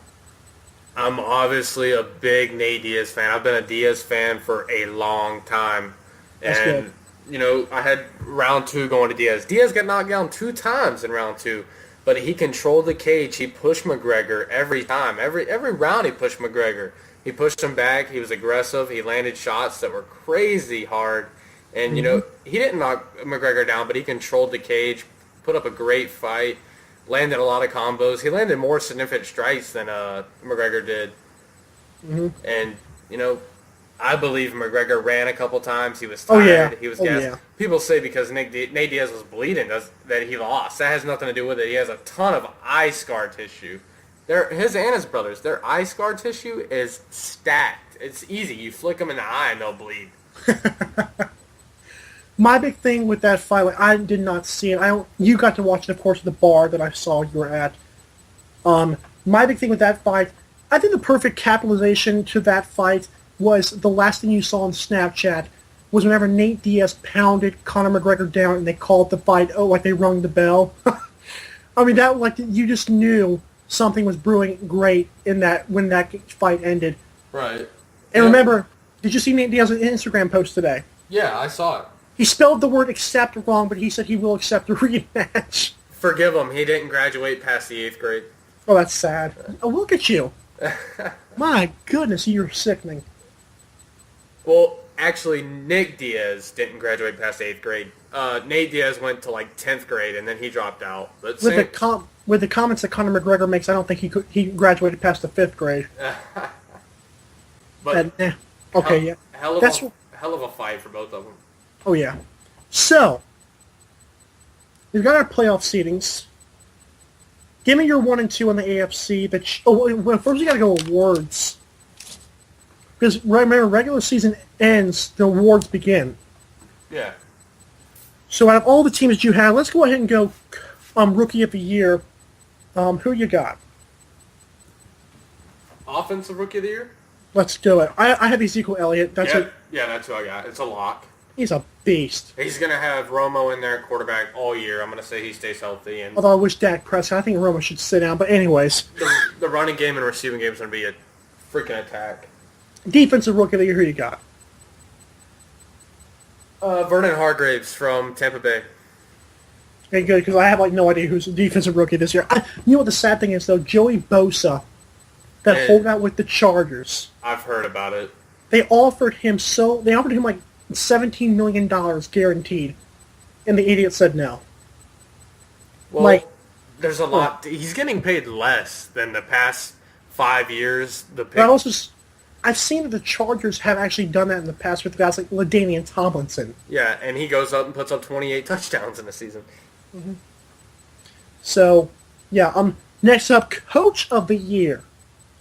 I'm obviously a big Nate Diaz fan. I've been a Diaz fan for a long time. That's and good. I had round 2 going to Diaz. Diaz got knocked down 2 times in round 2, but he controlled the cage. He pushed McGregor every time. Every round he pushed McGregor. He pushed him back. He was aggressive. He landed shots that were crazy hard. And, he didn't knock McGregor down, but he controlled the cage, put up a great fight, landed a lot of combos. He landed more significant strikes than McGregor did. Mm-hmm. And, I believe McGregor ran a couple times. He was tired. Oh, yeah. He was gassed. Yeah. People say because Nate Diaz was bleeding that he lost. That has nothing to do with it. He has a ton of eye scar tissue. His and his brothers, their eye scar tissue is stacked. It's easy. You flick them in the eye and they'll bleed. My big thing with that fight, I did not see it. You got to watch it, of course, at the bar that I saw you were at. My big thing with that fight, I think the perfect capitalization to that fight was the last thing you saw on Snapchat was whenever Nate Diaz pounded Conor McGregor down and they called the fight, like they rung the bell. I mean, you just knew something was brewing great in that when that fight ended. Right. And remember, did you see Nate Diaz's Instagram post today? Yeah, I saw it. He spelled the word accept wrong, but he said he will accept a rematch. Forgive him. He didn't graduate past the 8th grade. Oh, that's sad. Oh, look at you. My goodness, you're sickening. Well, actually, Nick Diaz didn't graduate past 8th grade. Nate Diaz went to 10th grade, and then he dropped out. But with the comments that Conor McGregor makes, I don't think he graduated past the 5th grade. But okay, yeah. Hell of a fight for both of them. Oh, yeah. So, we've got our playoff seedings. Give me your 1 and 2 on the AFC. First we got to go awards. Because remember, regular season ends, the awards begin. Yeah. So out of all the teams you have, let's go ahead and go Rookie of the Year. Who you got? Offensive Rookie of the Year? Let's do it. I have Ezekiel Elliott. That's who I got. It's a lock. He's a beast. He's going to have Romo in there at quarterback all year. I'm going to say he stays healthy. And although I wish Dak Prescott, I think Romo should sit down. But anyways. The running game and receiving game is going to be a freaking attack. Defensive Rookie of the Year, who you got? Vernon Hargreaves from Tampa Bay. Okay, good, because I have no idea who's the defensive rookie this year. You know what the sad thing is, though? Joey Bosa, that holdout with the Chargers. I've heard about it. They offered him $17 million guaranteed, and the idiot said no. Well, there's a lot. He's getting paid less than the past 5 years. I've seen that the Chargers have actually done that in the past with guys like LaDainian Tomlinson. Yeah, and he goes up and puts up 28 touchdowns in a season. Mm-hmm. So, yeah. Next up, Coach of the Year.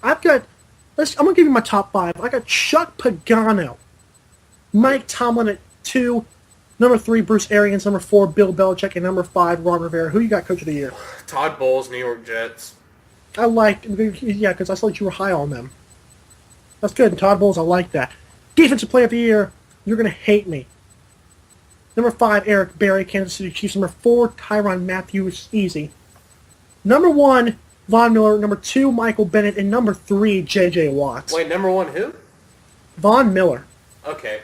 I'm gonna give you my top 5. I got Chuck Pagano, Mike Tomlin at 2, number 3 Bruce Arians, number 4 Bill Belichick, and number 5 Ron Rivera. Who you got Coach of the Year? Todd Bowles, New York Jets. Because I saw that you were high on them. That's good. And Todd Bowles, I like that. Defensive Player of the Year, you're going to hate me. Number 5, Eric Berry, Kansas City Chiefs. Number 4, Tyrann Mathieu, easy. Number 1, Von Miller. Number 2, Michael Bennett. And number 3, J.J. Watt. Wait, number 1 who? Von Miller. Okay.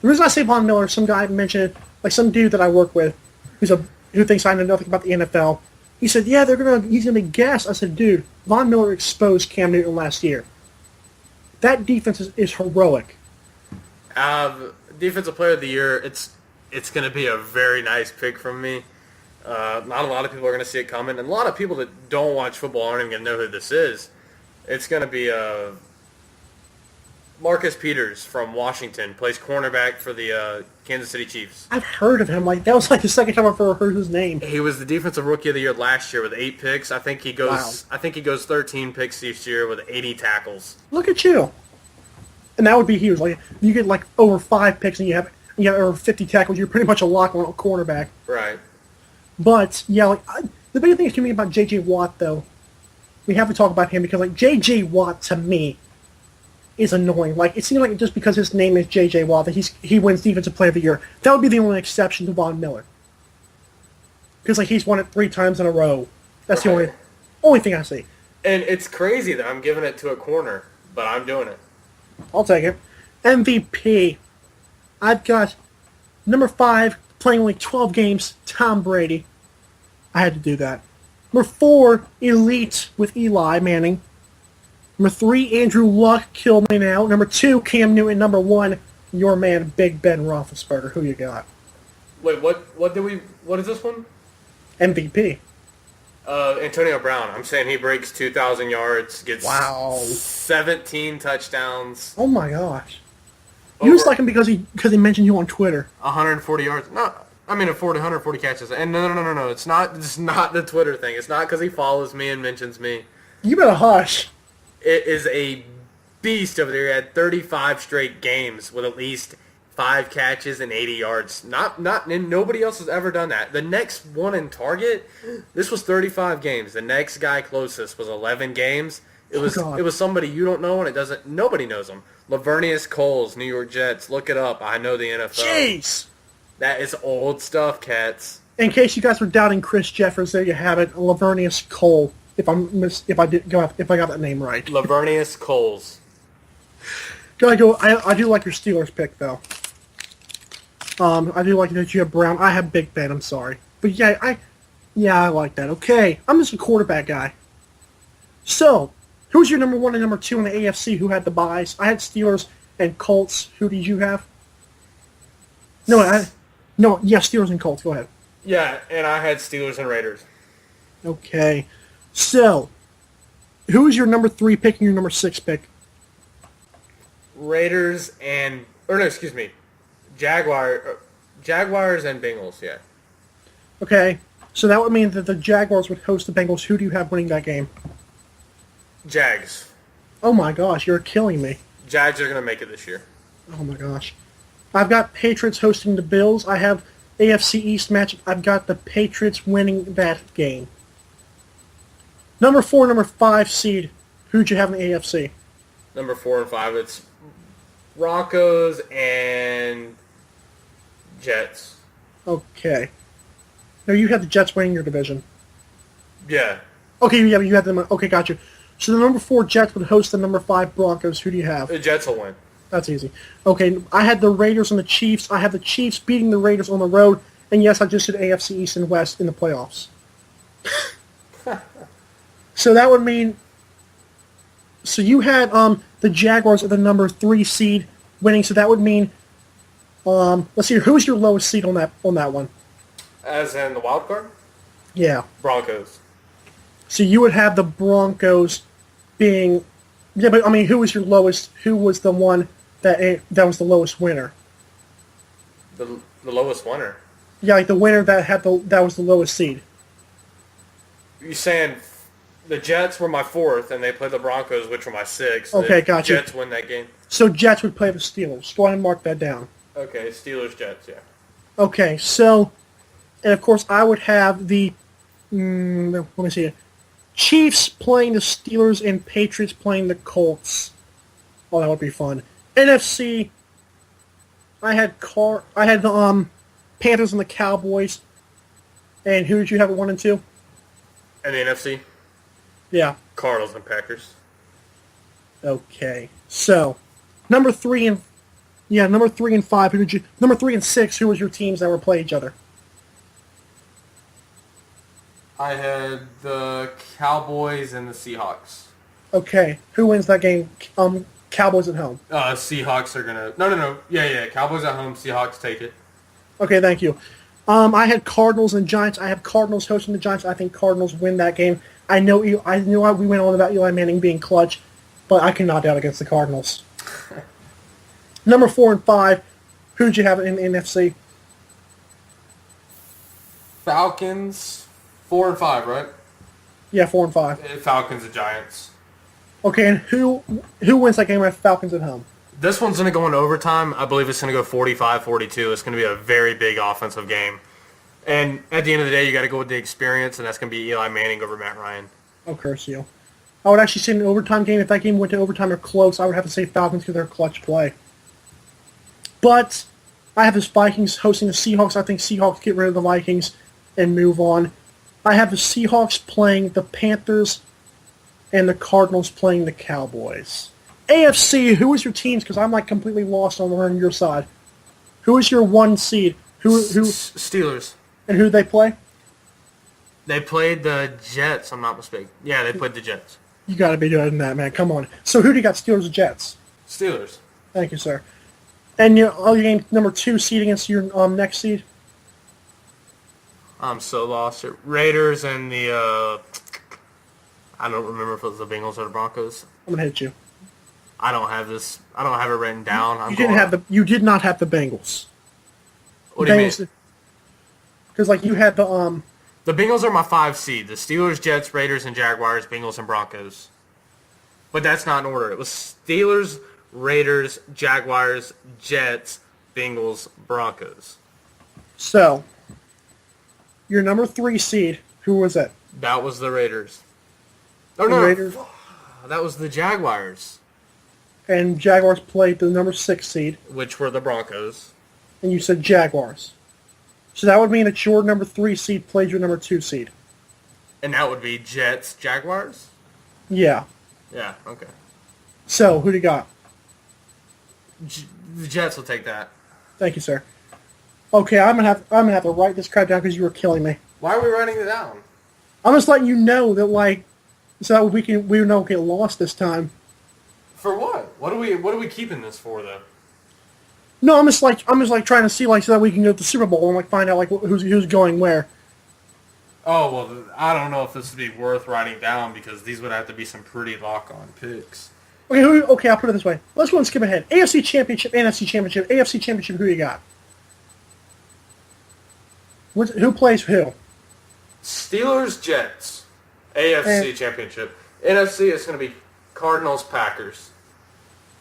The reason I say Von Miller, some guy mentioned it, some dude that I work with, who thinks I know nothing about the NFL. He said, yeah, he's going to be gassed. I said, dude, Von Miller exposed Cam Newton last year. That defense is heroic. Defensive Player of the Year, it's going to be a very nice pick from me. Not a lot of people are going to see it coming, and a lot of people that don't watch football aren't even going to know who this is. It's going to be Marcus Peters from Washington, plays cornerback for the Kansas City Chiefs. I've heard of him. That was the second time I've ever heard his name. He was the Defensive Rookie of the Year last year with 8 picks. I think he goes 13 picks this year with 80 tackles. Look at you. And that would be huge. You get over 5 picks and you have over 50 tackles. You're pretty much a lock on a cornerback. Right. But yeah, the big thing to me about J.J. Watt though, we have to talk about him because J.J. Watt to me is annoying. It seems like just because his name is J.J. Watt that he wins Defensive Player of the Year. That would be the only exception to Von Miller. Because he's won it 3 times in a row. That's the only thing I see. And it's crazy that I'm giving it to a corner, but I'm doing it. I'll take it. MVP. I've got Number 5, playing only 12 games, Tom Brady. I had to do that. Number 4, Elite with Eli Manning. Number 3, Andrew Luck, kill me now. Number 2, Cam Newton. Number 1, your man, Big Ben Roethlisberger. Who you got? Wait, what is this one? MVP. Antonio Brown. I'm saying he breaks 2,000 yards, gets Wow. 17 touchdowns. Oh my gosh. You just like him because he mentioned you on Twitter. 140 yards. No, I mean 140 catches. And no. It's not the Twitter thing. It's not because he follows me and mentions me. You better hush. It is a beast over there. He had 35 straight games with at least 5 catches and 80 yards. Nobody else has ever done that. The next one in Target, this was 35 games. The next guy closest was 11 games. It was somebody you don't know, and nobody knows him. Lavernius Coles, New York Jets. Look it up. I know the NFL. Jeez. That is old stuff, cats. In case you guys were doubting Chris Jeffers, there you have it. Lavernius Cole. If I got that name right. Lavernius Coles. I do like your Steelers pick though. I do like that you have Brown. I have Big Ben. I'm sorry, but yeah, I like that. Okay, I'm just a quarterback guy. So, who's your number 1 and number 2 in the AFC? Who had the buys? I had Steelers and Colts. Who did you have? Steelers and Colts. Go ahead. Yeah, and I had Steelers and Raiders. Okay, so who's your number 3 pick and your number 6 pick? Jaguars and Bengals, yeah. Okay, so that would mean that the Jaguars would host the Bengals. Who do you have winning that game? Jags. Oh my gosh, you're killing me. Jags are going to make it this year. Oh my gosh. I've got Patriots hosting the Bills. I have AFC East match. I've got the Patriots winning that game. Number 4, number 5 seed. Who'd you have in the AFC? Number 4 and 5, it's Broncos and Jets. Okay. No, you had the Jets winning your division. Yeah. Okay, yeah, you had them. Okay, got you. So the number 4 Jets would host the number 5 Broncos. Who do you have? The Jets will win. That's easy. Okay, I had the Raiders and the Chiefs. I have the Chiefs beating the Raiders on the road. And yes, I just did AFC East and West in the playoffs. So that would mean... So you had the Jaguars at the number 3 seed winning. So that would mean... let's see, who's your lowest seed on that one? As in the wild card? Yeah. Broncos. So you would have the Broncos being... Yeah, but I mean, who was your lowest? Who was the one that was the lowest winner? The lowest winner? Yeah, like the winner that was the lowest seed. You're saying the Jets were my 4th, and they played the Broncos, which were my 6th. Okay, gotcha. Jets win that game. So Jets would play the Steelers. Go ahead and mark that down. Okay, Steelers, Jets, yeah. Okay, so... And of course, I would have the... let me see. Chiefs playing the Steelers and Patriots playing the Colts. Oh, that would be fun. NFC, I had the Panthers and the Cowboys. And who did you have at 1 and 2? And the NFC? Yeah. Cardinals and Packers. Okay. So, number 3 and 5. Number 3 and 6. Who was your teams that were playing each other? I had the Cowboys and the Seahawks. Okay. Who wins that game? Cowboys at home. Seahawks are gonna... No. Yeah. Cowboys at home. Seahawks take it. Okay, thank you. I had Cardinals and Giants. I have Cardinals hosting the Giants. I think Cardinals win that game. I knew we went on about Eli Manning being clutch, but I cannot doubt against the Cardinals. Number 4 and 5. Who'd you have in the NFC? Falcons, 4 and 5, right? Yeah, 4 and 5. Falcons and Giants. Okay, and who wins that game with Falcons at home? This one's going to go into overtime. I believe it's going to go 45-42. It's going to be a very big offensive game. And at the end of the day, you got to go with the experience, and that's going to be Eli Manning over Matt Ryan. Oh, curse you. I would actually say an overtime game. If that game went to overtime or close, I would have to say Falcons because they're a clutch play. But I have the Vikings hosting the Seahawks. I think Seahawks get rid of the Vikings and move on. I have the Seahawks playing the Panthers and the Cardinals playing the Cowboys. AFC, who is your teams? Because I'm like completely lost on your side. Who is your 1 seed? Who Steelers. and who they play? They played the Jets, I'm not mistaken. Yeah, they played the Jets. You got to be doing that, man. Come on. So who do you got? Steelers or Jets? Steelers. Thank you, sir. And your game number 2 seed against your next seed? I'm so lost. Raiders and the I don't remember if it was the Bengals or the Broncos. I'm gonna hit you. I don't have this. I don't have it written down. You did not have the Bengals. What do you mean? Because like you had the The Bengals are my 5 seed. The Steelers, Jets, Raiders, and Jaguars, Bengals, and Broncos. But that's not in order. It was Steelers, Raiders, Jaguars, Jets, Bengals, Broncos. So your number 3 seed, who was it? That was the Raiders. Oh no, Raiders. That was the Jaguars. And Jaguars played the number 6 seed. Which were the Broncos. And you said Jaguars. So that would mean that your number 3 seed played your number 2 seed. And that would be Jets, Jaguars? Yeah. Yeah, okay. So, who do you got? The Jets will take that. Thank you, sir. Okay, I'm gonna have to write this crap down because you were killing me. Why are we writing it down? I'm just letting you know that, like, so that we don't get lost this time. For what? What are we keeping this for, though? No, I'm just like trying to see, like, so that we can go to the Super Bowl and like find out like who's going where. Oh well, I don't know if this would be worth writing down because these would have to be some pretty lock-on picks. Okay, I'll put it this way. Let's go and skip ahead. AFC Championship, NFC Championship, AFC Championship. Who you got? Who plays who? Steelers, Jets, AFC Championship. NFC is going to be Cardinals, Packers.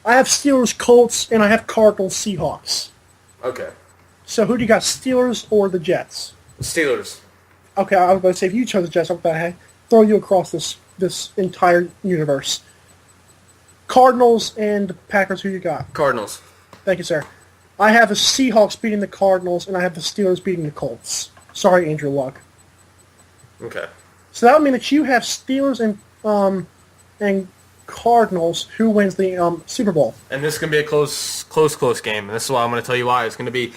I have Steelers, Colts, and I have Cardinals, Seahawks. Okay. So who do you got, Steelers or the Jets? Steelers. Okay, I was going to say, if you chose the Jets, I'm going to throw you across this entire universe. Cardinals and Packers, who you got? Cardinals. Thank you, sir. I have the Seahawks beating the Cardinals, and I have the Steelers beating the Colts. Sorry, Andrew Luck. Okay. So that would mean that you have Steelers and Cardinals. Who wins the Super Bowl? And this is going to be a close game. And this is why I'm going to tell you why. It's going to be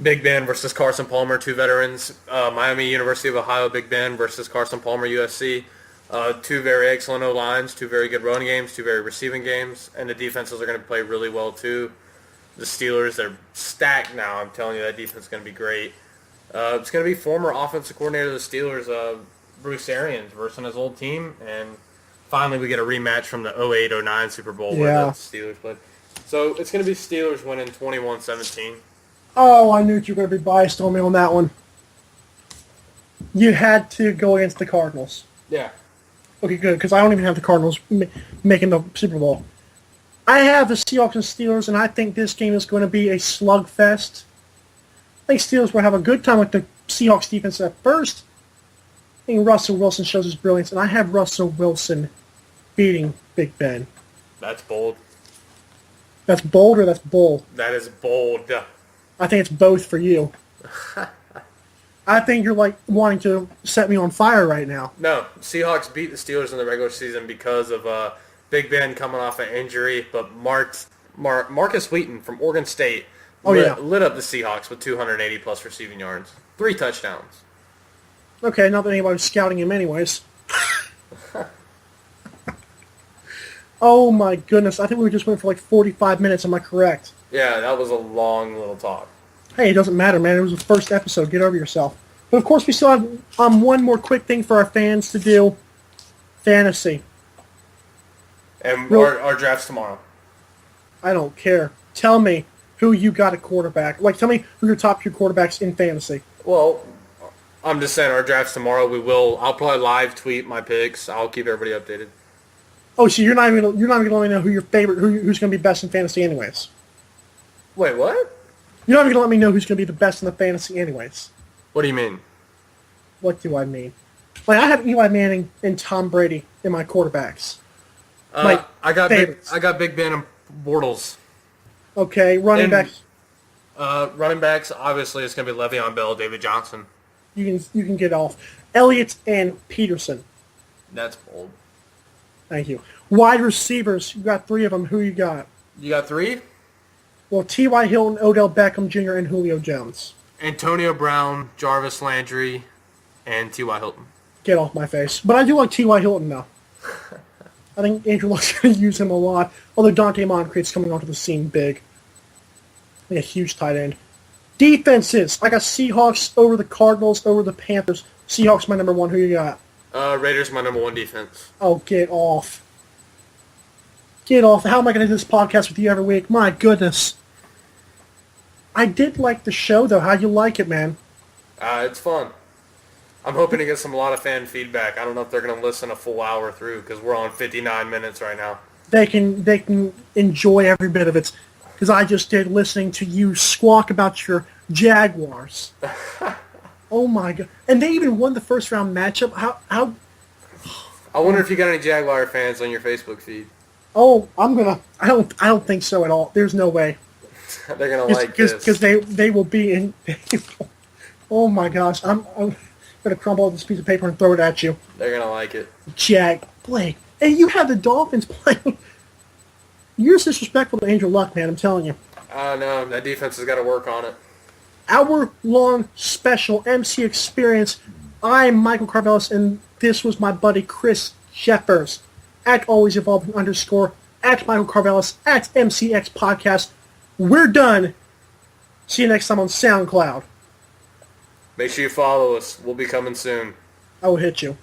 Big Ben versus Carson Palmer, 2 veterans. Miami University of Ohio, Big Ben versus Carson Palmer, USC. 2 very excellent O-lines, 2 very good running games, 2 very receiving games. And the defenses are going to play really well, too. The Steelers, they're stacked now. I'm telling you, that defense is going to be great. It's going to be former offensive coordinator of the Steelers, Bruce Arians, versus his old team. And finally, we get a rematch from the 08-09 Super Bowl where the Steelers played. So it's going to be Steelers winning 21-17. Oh, I knew you were going to be biased on me on that one. You had to go against the Cardinals. Yeah. Okay, good, because I don't even have the Cardinals making the Super Bowl. I have the Seahawks and Steelers, and I think this game is going to be a slugfest. I think Steelers will have a good time with the Seahawks defense at first. I think Russell Wilson shows his brilliance, and I have Russell Wilson beating Big Ben. That's bold. That's bold or that's bold? That is bold. I think it's both for you. I think you're like wanting to set me on fire right now. No, Seahawks beat the Steelers in the regular season because of Big Ben coming off an injury, but Marcus Wheaton from Oregon State lit up the Seahawks with 280-plus receiving yards. 3 touchdowns. Okay, not that anybody was scouting him anyways. Oh my goodness, I think we just went for like 45 minutes, am I correct? Yeah, that was a long little talk. Hey, it doesn't matter, man. It was the first episode. Get over yourself. But of course, we still have one more quick thing for our fans to do. Fantasy. And our draft's tomorrow. I don't care. Tell me who you got at quarterback. Like, tell me who your top 2 quarterbacks in fantasy. Well, I'm just saying our draft's tomorrow. I'll probably live tweet my picks. I'll keep everybody updated. Oh, so you're not even gonna let me know who your favorite, who's gonna be best in fantasy, anyways. Wait, what? You're not even gonna let me know who's gonna be the best in the fantasy, anyways. What do you mean? What do I mean? Like, I have Eli Manning and Tom Brady in my quarterbacks. I got Big Ben and Bortles. Okay, running backs. Running backs, obviously, it's going to be Le'Veon Bell, David Johnson. You can get off. Elliott and Peterson. That's bold. Thank you. Wide receivers, you got 3 of them. Who you got? You got 3? Well, T.Y. Hilton, Odell Beckham Jr., and Julio Jones. Antonio Brown, Jarvis Landry, and T.Y. Hilton. Get off my face. But I do like T.Y. Hilton now. I think Andrew Luck's going to use him a lot. Although Dante Moncrief's coming onto the scene big. Like a huge tight end. Defenses. I got Seahawks over the Cardinals, over the Panthers. Seahawks my number one. Who you got? Raiders my number one defense. Oh, get off. Get off. How am I going to do this podcast with you every week? My goodness. I did like the show, though. How'd you like it, man? It's fun. I'm hoping to get a lot of fan feedback. I don't know if they're going to listen a full hour through because we're on 59 minutes right now. They can enjoy every bit of it because I just did listening to you squawk about your Jaguars. Oh my god! And they even won the first round matchup. How? I wonder if you got any Jaguar fans on your Facebook feed. Oh, I don't think so at all. There's no way. They're gonna like this because they will be in. Oh my gosh! I'm gonna crumble this piece of paper and throw it at you. They're gonna like it. Blake, hey, you have the Dolphins playing. You're disrespectful to Andrew Luck, man. I'm telling you. No, that defense has got to work on it. Hour-long special MC Experience. I'm Michael Karvelis, and this was my buddy Chris Jeffers. At Always Evolving _ at Michael Karvelis, at MCX Podcast. We're done. See you next time on SoundCloud. Make sure you follow us. We'll be coming soon. I will hit you.